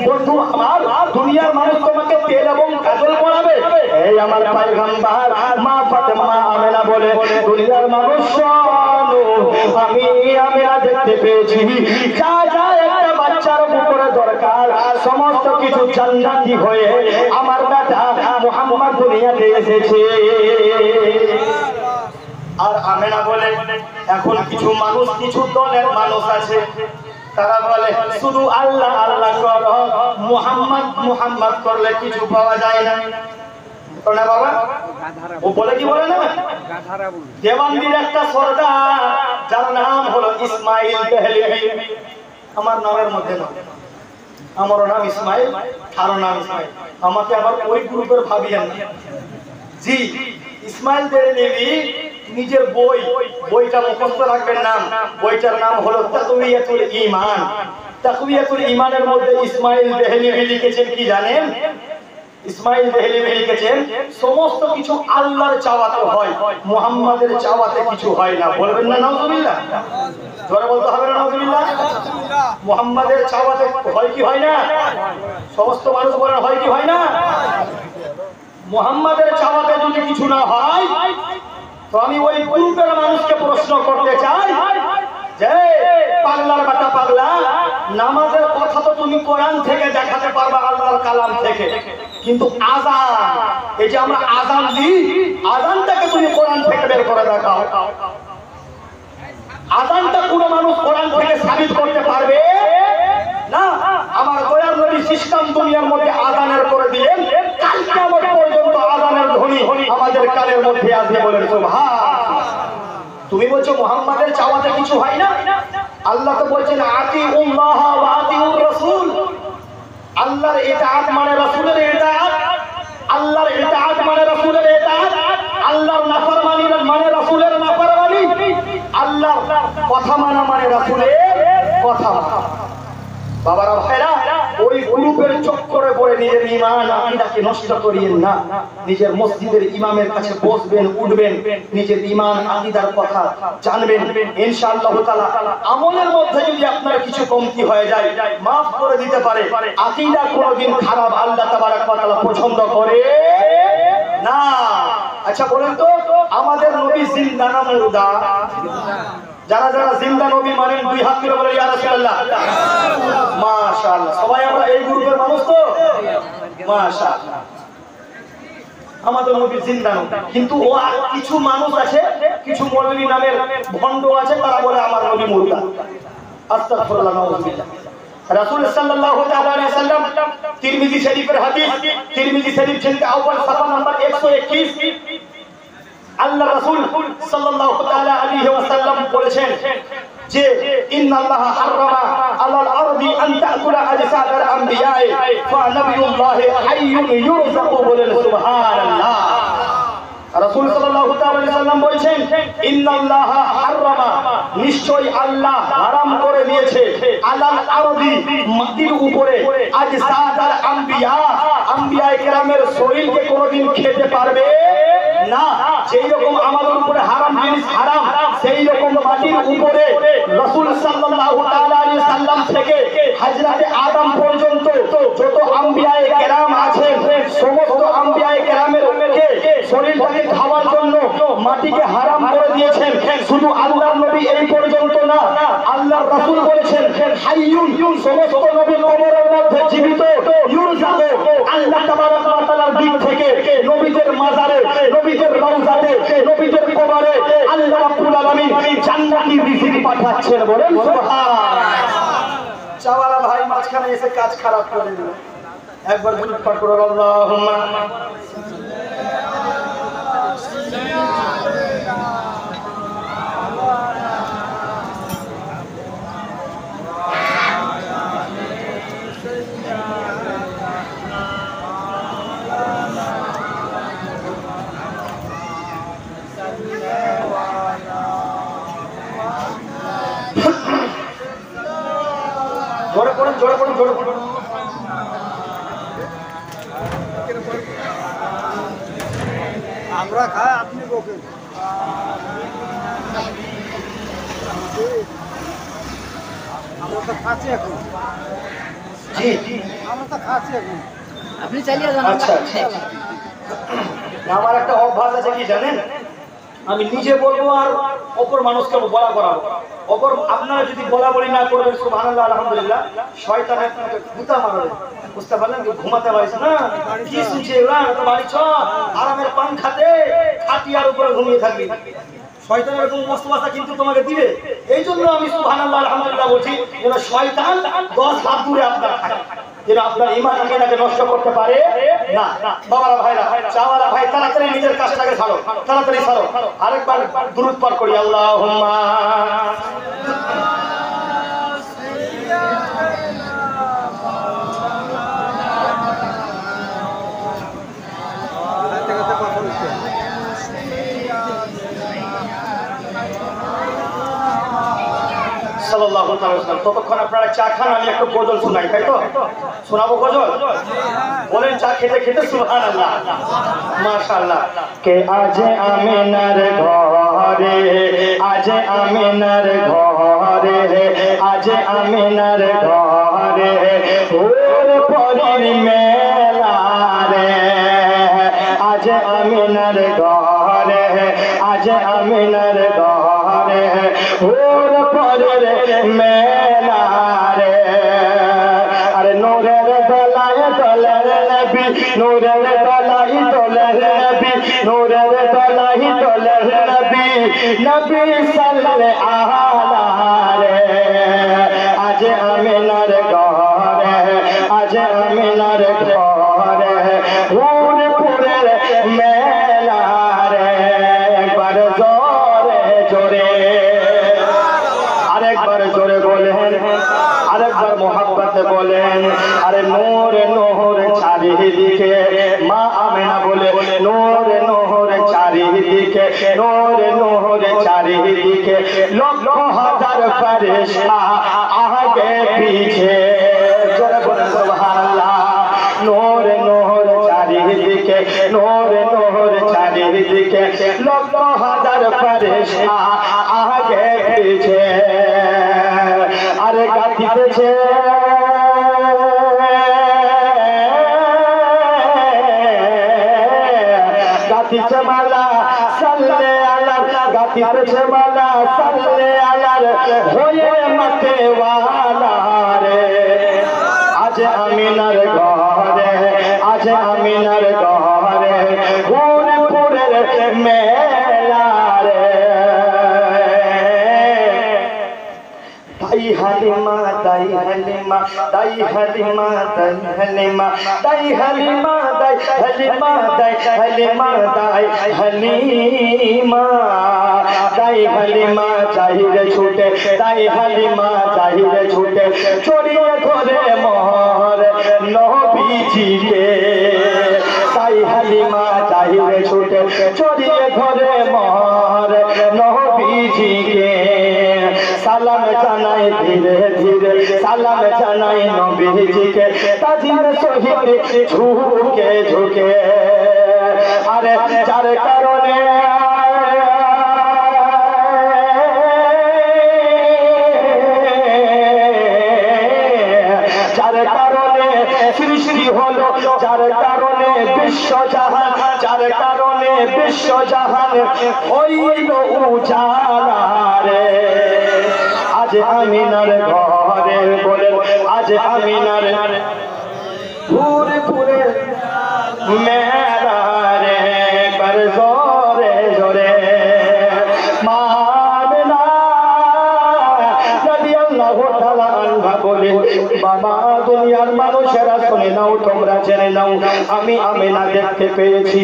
বন্ধু আমার দুনিয়ার মানুষ তোমাকে তেল এবং কাজল পরাবে। এই আমার পয়গম্বর মা ফাতেমা আমিনা বলে, দুনিয়ার মানুষ শোনো, আমি আমিনা দেখতে পেয়েছি যা একটা বাচ্চার উপরে দরকার সমস্ত কিছু জান্নাতি হয়ে আমার বেটা মুহাম্মদ দুনিয়াতে এসেছে। আর আমিনা বলে, এখন কিছু মানুষ, কিছু দলের মানুষ আছে, তারা বলে শুধু আল্লাহ আল্লাহ করো, মুহাম্মদ করলে কিছু পাওয়া যায় না। না বাবা, ও বলে কি বলে না, দেওয়ানদির একটা সর্দার যার নাম হলো ইসমাইল দেহলভি, আমার নামের মধ্যে না, আমারও নাম ইসমাইল, তারও নাম ইসমাইল, আমাকে আবার ওই গ্রুপের ভাবিয়েন না। জি, ইসমাইল দেহলভি নিজের বইটা মুখস্থ রাখবেন নাম, বইটার নাম হলো তাকওয়াতুল ঈমান। তাকওয়াতুল ঈমানের মধ্যে ইসমাইল দেহলভি লিখেছেন কি জানেন? ইসমাইল দেহলভি লিখেছেন, সমস্ত কিছু আল্লাহর চাওয়াতে হয়, মুহাম্মাদের চাওয়াতে কিছু হয় না। বলবেন না নাউজুবিল্লাহ? জোরে বলতে হবে না নাউজুবিল্লাহ? মুহাম্মাদের চাওয়াতে হয় কি হয় না? সমস্ত মানুষ বলেন হয় কি হয় না? মুহাম্মাদের চাওয়াতে যদি কিছু না হয়, তো আমি ওই গ্রুপের মানুষকে প্রশ্ন করতে চাই যে পাগলার বাটা পাগলা, নামাজের কথা তো তুমি কোরআন থেকে দেখাতে পারবা, আল্লাহর কালাম থেকে, কিন্তু আযান, এই যে আমরা আযান দিই, আযানটাকে তুমি কোরআন থেকে বের করে দেখাও। আযানটা কোনো মানুষ কোরআন থেকে সাবিত করতে পারবে না। আমার দয়ার নবী সিস্টেম দুনিয়ার মধ্যে আযানের করে দিলেন, কাল কিয়ামত পর্যন্ত আযানের ধ্বনি আমাদের কানের মধ্যে আসবে। বলেন সুবহান। তুমি বলছো মুহাম্মাদের চাওয়াতে কিছু হয় না, আল্লাহ তো বলছেন আতিউল্লাহ ওয়া আতিউর রাসূল, আল্লাহর ইতাআত মানে রাসূলের ইতাআত, আল্লাহর ইতাআত মানে রাসূলের ইতাআত, আল্লাহর নাফরমানি মানে রাসূলের নাফরমানি, আল্লাহর কথা মানা মানে রাসূলের কথা মানা। বাবারা ভাইরা, ওই গ্রুপের চক্করে পড়ে নিজের ঈমান আকীদাকে নষ্ট করিয়েন না। নিজের মসজিদের ইমামের কাছে বসবেন, উঠবেন, নিজের ঈমান আকীদার কথা জানবেন। ইনশাআল্লাহ তাআলা আমলের মধ্যে যদি আপনার কিছু কমতি হয়ে যায় maaf করে দিতে পারে। আকীদা কোনোদিন খারাপ আল্লাহ তাবারক ওয়া তাআলা পছন্দ করে না। আচ্ছা বলেন তো, আমাদের নবী জিন্দা না মুর্দা? যারা যারা জিন্দা নবী মানেন দুই হাত তুলে বলে ইয়া রাসূলুল্লাহ। মাশাআল্লাহ, সবাই আমরা এই গ্রুপের মানুষ তো? মাশাআল্লাহ, আমাদের নবী জিন্দা নবী। কিন্তু ও কিছু মানুষ আছে, কিছু মৌলভী নামের ভণ্ড আছে, তারা বলে আমার নবী মুর্দা। আস্তাগফিরুল্লাহ, নাউযুবিল্লাহ। রাসূল সাল্লাল্লাহু তাআলা আলাইহি সাল্লাম, তিরমিজি শরীফের হাদিস, তিরমিজি শরীফ ছিলকে আউয়াল সাফা নাম্বার 121, আল্লাহ রাসূল সাল্লাল্লাহু তাআলা আলাইহি ওয়াসাল্লাম বলেছেন যে ইন্নাল্লাহা হারামা আলাল আরদি আন তাকুলা আজসাদাল আমবিয়ায়ে ফা নাবিয়ুল্লাহি হাইয়ুন ইউরযাকু, বলেন সুবহানাল্লাহ। রাসূল সাল্লাল্লাহু তাআলা আলাইহি সাল্লাম বলেছেন ইন্নাল্লাহা হারামা, নিশ্চয়ই আল্লাহ হারাম করে দিয়েছে, আলাল আরদি, মাটির উপরে, আজসাদাল আমবিয়া, আম্বিয়ায়ে কেরামের শরীরকে কোনোদিন খেতে পারবে না। যেই রকম আমাদের উপরে হারাম জিনিস হারাম, সেই রকম মাটির উপরে রাসূল সাল্লাল্লাহু তাআলা আলাইহি সাল্লাম থেকে হযরতে আদম পর্যন্ত যত আম্বিয়ায়ে কেরাম আছেন, সমস্ত আম্বিয়ায়ে কেরামের শরীরটাকে খাওয়ার জন্য মাটিকে হারাম করে দিয়েছেন। শুধু আল্লাহর নবী এই পর্যন্ত না, আল্লাহর রাসূল বলেছেন হাইয়ুন, সমস্ত নবী কবরের মধ্যে জীবিত, ইউরযাকু, আল্লাহ তাবারক ওয়া তাআলার দিক থেকে নবীদের মাজারে, নবীদের রওজাতে, নবীদের কবরে আল্লাহ রাব্বুল আলামিন জান্নাতি রিজিক পাঠাচ্ছেন, বলেন সুবহানাল্লাহ। চাওয়ালা ভাই মাঝখানে এসে কাজ খারাপ করে দিল। একবার দুরূদ পাঠ করো, আল্লাহুম্মা জোরে পড়ুন, জোরে পড়ুন, জোরে পড়ুন। আমরা খাই, আপনি বকেন। আমরা তো খাচ্ছি এখন। জি জি, আমরা তো খাচ্ছি এখন। আপনি চালিয়ে যান। আচ্ছা আচ্ছা। আমার একটা অভ্যাস আছে, কি জানেন? আমি নিজে বলবো আর অপর মানুষকে বলা করাবো। অপর আপনারা যদি বলা বলি না করবেন, সুবহানাল্লাহ আলহামদুলিল্লাহ, শয়তান আপনাকে গুতা মারবে। বুঝতে পারলেন? ঘুমাতে পারছে না, কি শুনছে ওরা? বাড়ি চ, আরামের পান খাতে, খাটিয়ার উপরে ঘুমিয়ে থাকবি। শয়তান এরকম ওয়াসওয়াসা কিন্তু তোমাকে দিবে। এই জন্য আমি সুবহানাল্লাহ আলহামদুলিল্লাহ বলছি, যেন শয়তান 10 হাত দূরে আপনার থাকে, যেন আপনার ঈমান আকীদাকে নষ্ট করতে পারে না। বাবারা ভাইরা, চাওয়ালা ভাই, তাড়াতাড়ি নিজের কাজটাকে ছাড়ো, তাড়াতাড়ি ছাড়ো। আরেকবার দুরূদ পাঠ করি, আল্লাহুম্মা সাল্লাল্লাহু আলাইহি ওয়াসাল্লাম। ততক্ষণ আপনারা চা খান, আমি একটু গজল শোনাই, তাই তো? শোনাবো গজল? বলেন চা খেতে খেতে সুবহানাল্লাহ, মাশাআল্লাহ। কে আজ আমিনার ঘরে, আজ আমিনার ঘরে, আজ আমিনার ঘরে ওর পরির মেলা রে, আজ আমিনার ঘরে, আজ আমিনার ঘরে ওর পরের মেলা রে। আরে নূরের দলায় দলের নবী, নূরের দলায় দলের নবী, নূরের দলায় দলের নবী, নবী সাল্লাল্লাহু আলাইহি রে। আজ আমিনার ঘরে, আজ আমিনার ঘরে ওর পরের মেলা রে। একবার জোরে জোরে, আরেকবার জোরে বলেন, আরেকবার মোহাব্বতে বলেন। আরে নূর নূর চারিদিকে মা চারিদিকে লক্ষ হাজার ফেরেশতা আগে পিছে জোরে বলে সুবহানাল্লাহ নূর নূর চারিদিকে নূর নূর চারিদিকে লক্ষ হাজার ফেরেশতা আগে পিছে আরে গাইতেছে গাইতেছে মালা সাল্লে আলা গাইতেছে মালা সাল্লে আলা হয়ে মাতে ওয়ালা রে আজ আমিনার ঘরে আজ আমিনার ঘরে পুরের মেলা রে তাই হালিমা তাই হালিমা তাই হালিমা তাই হালিমা তাই হালিমা তাই হালিমা তাই হালিমা তাই হালিমা তাই হালিমা চাহিদে ছুটে তাই হালিমা চাহিদে ছুটে চড়িয়ে ধরে মোহর নবীজিকে তাই হালিমা চাহিদে ছুটে চড়িয়ে ধরে মোহর নবীজিকে সালাম জানাই ধীরে ধীরে সালাম জানাই নবীজিকে তাজির সহিত ঝুঁকে ঝুঁকে আরে যার কারণে যার কারণে সৃষ্টি হলো যার কারণে বিশ্বজাহান যার কারণে বিশ্বজাহান হইল উজালা রে আজ আমিনার ঘরে বলে আজ আমিনার পুরে মেলা রে কর জোরে জোরে মা আমিনা রাদিয়াল্লাহু তাআলা আনহা বলে বাবা দুনিয়ার মানুষেরা শুনে নাও তোমরা জেনে নাও আমি আমিনা দেখতে পেয়েছি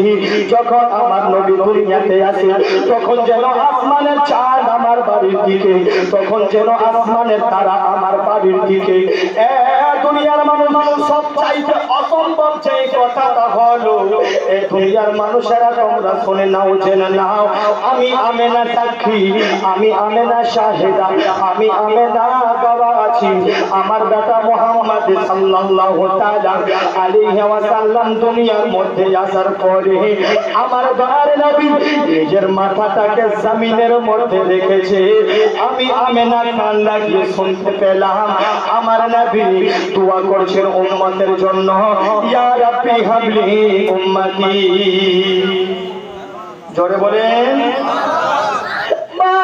যখন আমার নবী দুনিয়াতে আসে তখন যেন আসমানের চাঁদ আমার বাড়ির দিকে তখন যেন আসমানের তারা আমার বাড়ির দিকে দুনিয়ার মানুষ সব চাইতে অসম্ভব যে কথাটা হলো এই দুনিয়ার মানুষেরা তোমরা শুনে নাও জেনে নাও আমি আমিনা সাক্ষী আমি আমিনা শাহিদা আমি আমিনা বাবা আছি আমার বেটা মুহাম্মদ সাল্লাল্লাহু তাআলা আলাইহি ওয়াসাল্লাম দুনিয়ার মধ্যে আসার পরে আমার দয়ার নবী নিজের মাথাটাকে জমিনের মধ্যে রেখেছে আমি আমিনা কান লাগিয়ে শুনতে পেলাম আমার নবী দোয়া করছেন উম্মতের জন্য ইয়া রাব্বি হাবলি উম্মতি জোরে বলেন মা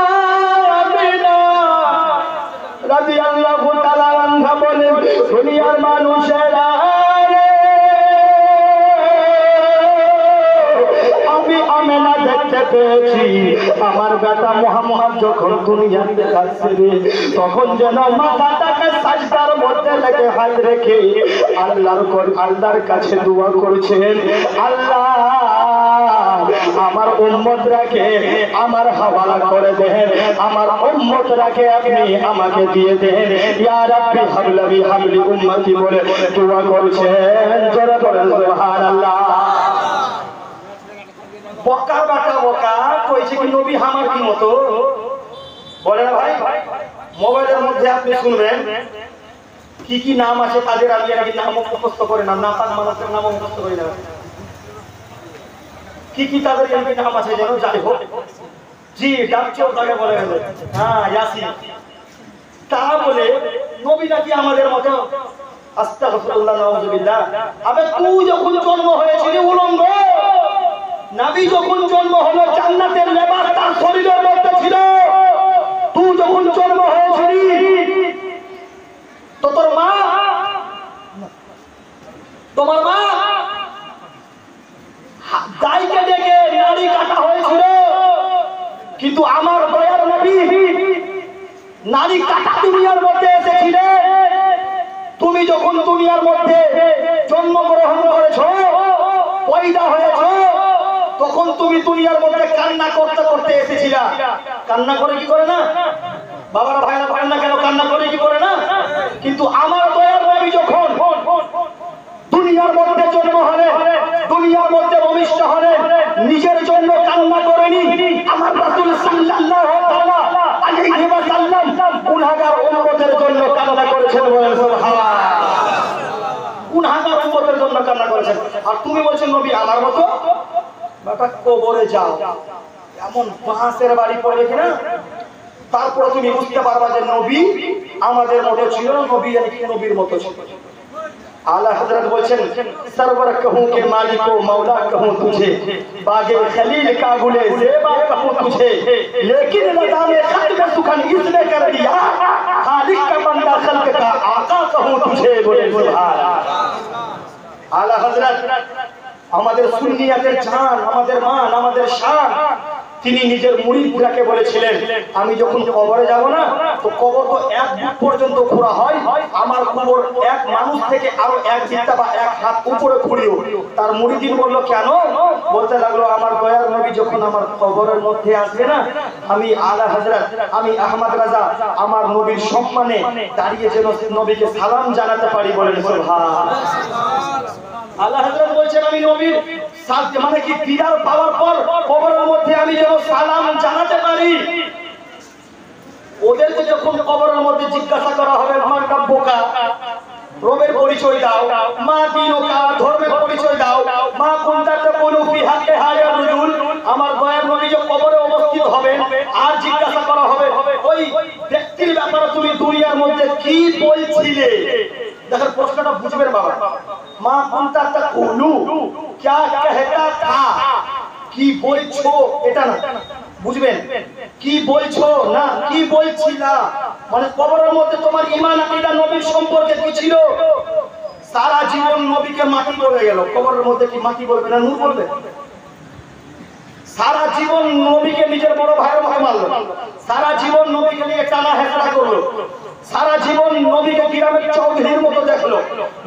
আমিনা রাদিয়াল্লাহু তাআলা আনহা বলেন দুনিয়ার মানুষেরা আমি আমিনা দেখতে পেয়েছি আমার বেটা মুহাম্মদ যখন দুনিয়াতে আসছে তখন যেন মাথাটাকে সাজদার মধ্যে লেগে হাত রেখে আল্লাহর কাছে দোয়া করছেন আল্লাহ আমার উম্মতরাকে আমার হাওয়ালা করে দেন আমার উম্মতরাকে আপনি আমাকে দিয়ে দেন ইয়া রাব্বি হাবলি হাবলি উম্মতি বলে দোয়া করছেন জোরে বলেন সুবহানাল্লাহ বকা বাটা বকা কইছে কি নবী আমার কি মতো বলে না ভাই মোবাইলের মধ্যে আপনি শুনবেন কি কি নাম আছে তাদের আমি আর কি নাম মুখস্থ করে না পাক মানুষের নাম মুখস্থ করে না কি কি তাদের এমপি নাম আছে যেন যাই হোক জি ডাকচোর তাকে বলে হ্যাঁ ইয়াসিন তা বলে নবী নাকি আমাদের মতো আস্তাগফিরুল্লাহ নাউযুবিল্লাহ আবে তুই যখন জন্ম হয়েছিলি উলঙ্গ নবী যখন জন্ম হলো জান্নাতের লেবাস তার শরীরের মধ্যে ছিল তুই যখন জন্ম হয়েছিলি তো তোর মা তোমার মা দাইকে ডেকে নাড়ি কাটা হয়েছিল কিন্তু আমার দয়ার নবী নাড়ি কাটা দুনিয়ার মধ্যে এসেছিলেন তুমি যখন দুনিয়ার মধ্যে জন্মগ্রহণ করেছো পয়দা হয়েছো তখন তুমি দুনিয়ার মধ্যে কান্না করতে করতে এসেছিলা কান্না করে কি করে না বাবারা ভাইরা কান্না কেন কান্না করে কি করে না কিন্তু আমার দয়ার নবী যখন দুনিয়ার মধ্যে জন্ম হলেন দুনিয়ার মধ্যে ভূমিষ্ঠ হলেন নিজের জন্য কান্না করেনি আমার রাসূল সাল্লাল্লাহু তাআলা উম্মতের জন্য কান্না করেছেন, বলেন সুবহানাল্লাহ। গুনাহগার উম্মতের জন্য কান্না করেছেন, আর তুমি বলছেন নবী আমার মতো। বাবা কবরে যাও, এমন বাঁশের বাড়ি পড়বে কিনা, তারপর তুমি বুঝতে পারবা যে নবী আমাদের মতো ছিল, নবী নবীর মতো ছিল। आला हजरत बोलছেন सरवर कहूं के मालिक को मौला कहूं तुझे, बागे खलील का गुले ज़ेबा कहूं तुझे, लेकिन नज़ामे खत में सुखन इसने कर दिया, खालिक का बंदा खल्क का आका कहूं तुझे, बोले सुभान अल्लाह। आला हजरत আমাদের সুন্নিয়াতের জান, আমাদের মান, আমাদের শান, তিনি নিজের মুরিদদেরকে বলেছিলেন আমি যখন কবরে যাব না, তো কবর তো এক ফুট পর্যন্ত খোঁড়া হয়, আমার কবর এক মানুষ থেকে আরো এক বিত্তা বা এক হাত উপরে খুঁড়িও। তার মুরিদিন বলল কেন? বলতে লাগলো আমার দয়ার নবী যখন আমার কবরের মধ্যে আসবে না, আমি আলা হযরত, আমি আহমদ রাজা আমার নবীর সম্মানে দাঁড়িয়ে যেন নবীকে সালাম জানাতে পারি, বলেন সুবহানাল্লাহ। আল্লাহ হযরত বলছেন আমি নবীর সাথে মানে কি দিদার পাওয়ার পর কবরের মধ্যে আমি যেন সালাম জানাতে পারি। ওদেরকে যখন কবরের মধ্যে জিজ্ঞাসা করা হবে আমার কা বোকা, রবের পরিচয় দাও, মা দিনকা ধর্মের পরিচয় দাও, মা কুনতা তাকুলু ফি হাক্কি হায়া রুজুল, আমার দয়ার নবী যে কবরে উপস্থিত হবেন আর জিজ্ঞাসা করা হবে ওই ব্যক্তির ব্যাপারে তুমি দুনিয়ার মধ্যে কি বলছিলে। দেখেন প্রশ্নটা বুঝবেন বাবা, মা কুনতা তাকুলু क्या कहता था, কি বলছো এটা না, বুঝবেন কি বলছো না কি বলছিলা, মানে কবরের মধ্যে তোমার ঈমান আকীদা নবীর সম্পর্কে কি ছিল। সারা জীবন নবীকে মাটি বলে গেল, কবরের মধ্যে কি মাটি বলবে না নূর বলবে? সারা জীবন নবীকে নিজের বড় ভাইয়ের মতো মানলো, সারা জীবন নবীকে নিয়ে টানা হেঁচড়া করলো, সারা জীবন নবীকে গ্রামের চৌধুরীর মতো দেখলো,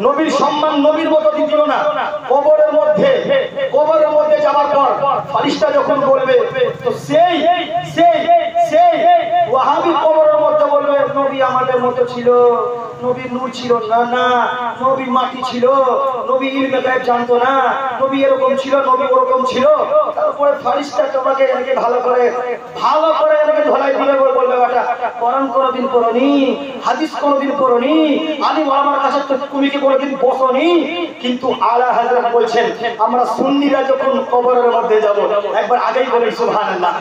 নবীর সম্মান নবীর মতো দিল না। কবরের মধ্যে যাওয়ার পর ফারিস্তা যখন বলবে তো সেই সেই সেই ওয়াহাবি কবরের মধ্যে বলবে নবী আমাদের মতো ছিল, নবীর নূর ছিল না, না নবী মাটি ছিল, নবী ইলমে গায়েব জানতো না, নবী এরকম ছিল, নবী ওরকম ছিল। তারপরে ফারিস্তা তোমাকে এনেকে ভালো করে এনেকে ধলাই দিবে, বলবে বেটা কোরআন কোনোদিন পড়নি, হাদিস কোনোদিন পড়নি, আলিম ওলামার কাছে তুমি কি কোনোদিন বসনি। কিন্তু আলা হযরত বলছেন আমরা সুন্নিরা যখন কবরের মধ্যে যাব, একবার আগেই বলি সুবহানাল্লাহ,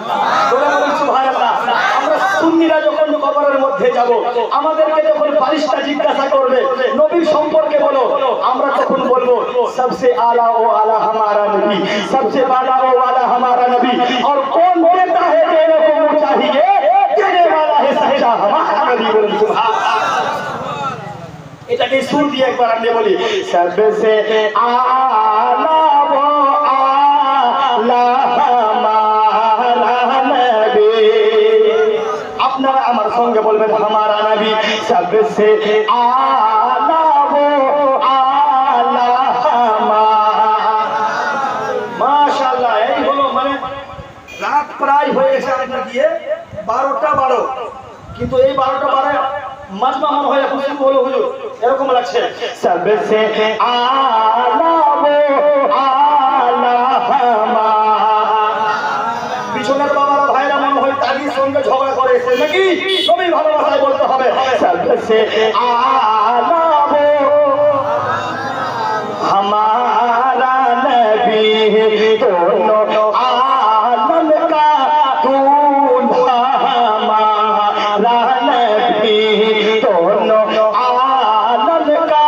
বলি সুবহানাল্লাহ, আমরা সুন্নিরা যখন কবরের মধ্যে যাব, আমাদেরকে যখন ফারিস্তা জিজ্ঞাসা করবে নবীর সম্পর্কে বলো, আমরা তখন বলবো सबसे आला ओ आला हमारा नबी, सबसे वाला ओ वाला हमारा नबी, और कौन देता है तेरे को वो चाहिए, देने वाला है सच्चा हमारा नबी, बोल सुभान। এটাকে সুর দিয়ে একবার আমি বলি सबसे आला ओ आला हमारा नबी, আপনারা আমার সঙ্গে বলবেন हमारा नबी सबसे आला ओ आला माशाআল্লাহ। এই হলো মানে রাত প্রায় হয়ে গেছে আপনার দিয়ে 12টা 12, কিন্তু এই 12টা 12 মাজমা মনে হয় এখন শুরু হলো হুজুর, এরকম লাগছে। सबसे आला वो आला পিছনের বাবারা ভাইরা মনে হয় তাদের সঙ্গে ঝগড়া করে নাকি, সবই ভালো ভাষায় বলতে হবে। सबसे आला वो हमारा नबी, दोनों आलम का दूल्हा हमारा नबी, दोनों आलम का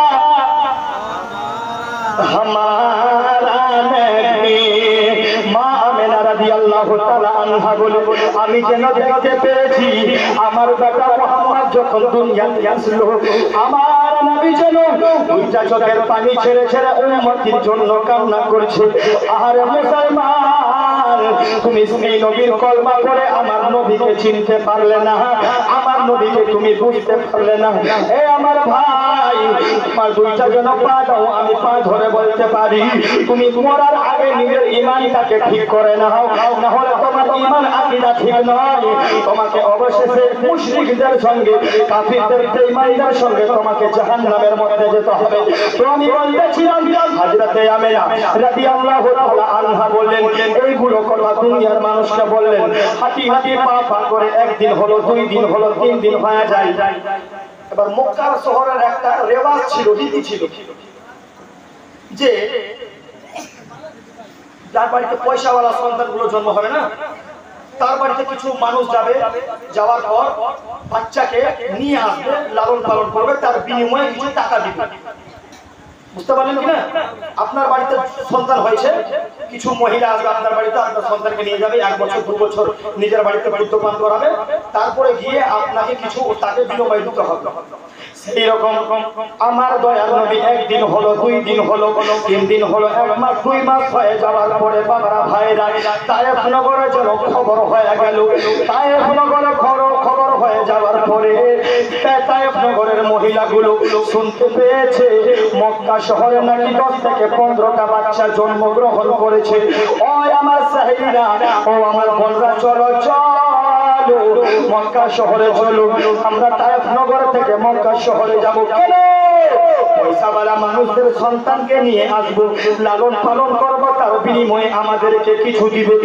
हमारा नबी। মা আমেনা রাদিয়াল্লাহু তাআলা আনহা বলে আমি যেন দেখতে পেয়েছি আমার বেটা মুহাম্মদ যখন দুনিয়াতে আসলো, আমার নবী যেন দুইটা চোখের পানি ছেড়ে ছেড়ে উম্মতির জন্য কান্না করছে। আর মুসলমান তুমি সেই নবীর কলমা পড়ে আমার নবীকে চিনতে পারলে না, আমার নবীকে তুমি বুঝতে পারলে না। এ আমার ভাই, তোমার দুইটা যেন পা দাও, আমি পা ধরে বলতে পারি তুমি মরার আগে নিজের ঈমানটাকে ঠিক করে নাও, না হলে তোমার ঈমান আকীদা ঠিক নয়। তোমাকে অবশেষে মুশরিকদের সঙ্গে, কাফিরদের বেঈমানদের সঙ্গে তোমাকে জাহান্নামের মধ্যে যেতে হবে। তো আমি বলতেছিলাম হযরতে আমেনা রাদিয়াল্লাহু তাআলা আনহা বললেন এইগুলো কথা দুনিয়ার মানুষকে বললেন, হাঁটি হাঁটি পা পা করে একদিন হলো, 2 দিন হলো, 3 দিন হয়ে যায়। এবার মক্কার শহরের একটা রেওয়াজ ছিল, রীতি ছিল যে যার বাড়িতে পয়সাওয়ালা সন্তানগুলো জন্ম হবে না, তার বাড়িতে কিছু মানুষ যাবে, যাওয়ার পর বাচ্চাকে নিয়ে আসবে, লালন পালন করবে, তার বিনিময়ে কিছু টাকা দিবে। বুঝতে পারলেন কিনা? আপনার বাড়িতে সন্তান হয়েছে, কিছু মহিলা আসবে আপনার বাড়িতে, আপনার সন্তানকে নিয়ে যাবে, 1 বছর 2 বছর নিজের বাড়িতে দুগ্ধপান করাবে, তারপরে গিয়ে আপনাকে কিছু তাকে বিনিময় দিতে হবে। এইরকম আমার দয়ার নবী একদিন হলো, 2 দিন হলো, 3 দিন হলো, 1 মাস 2 মাস হয়ে যাওয়ার পরে বাবারা ভাইরা তায়েফ নগরে যেন খবর হয়ে গেল। তায়েফ নগরে খবর হয়ে যাওয়ার পরে তায়েফ নগরের মহিলাগুলো শুনতে পেয়েছে মক্কা শহরে নাকি 10 থেকে 15টা বাচ্চা জন্মগ্রহণ করেছে। ও আমার সাহেবীরা, ও আমার বোনরা, চলো চলো মক্কা শহরে চলো, আমরা তায়েফ নগর থেকে মক্কা শহরে যাব। কেন? পয়সাওয়ালা মানুষদের সন্তানকে নিয়ে আসবো, লালন পালন করবো, তার বিনিময়ে আমাদেরকে কিছু দিবে।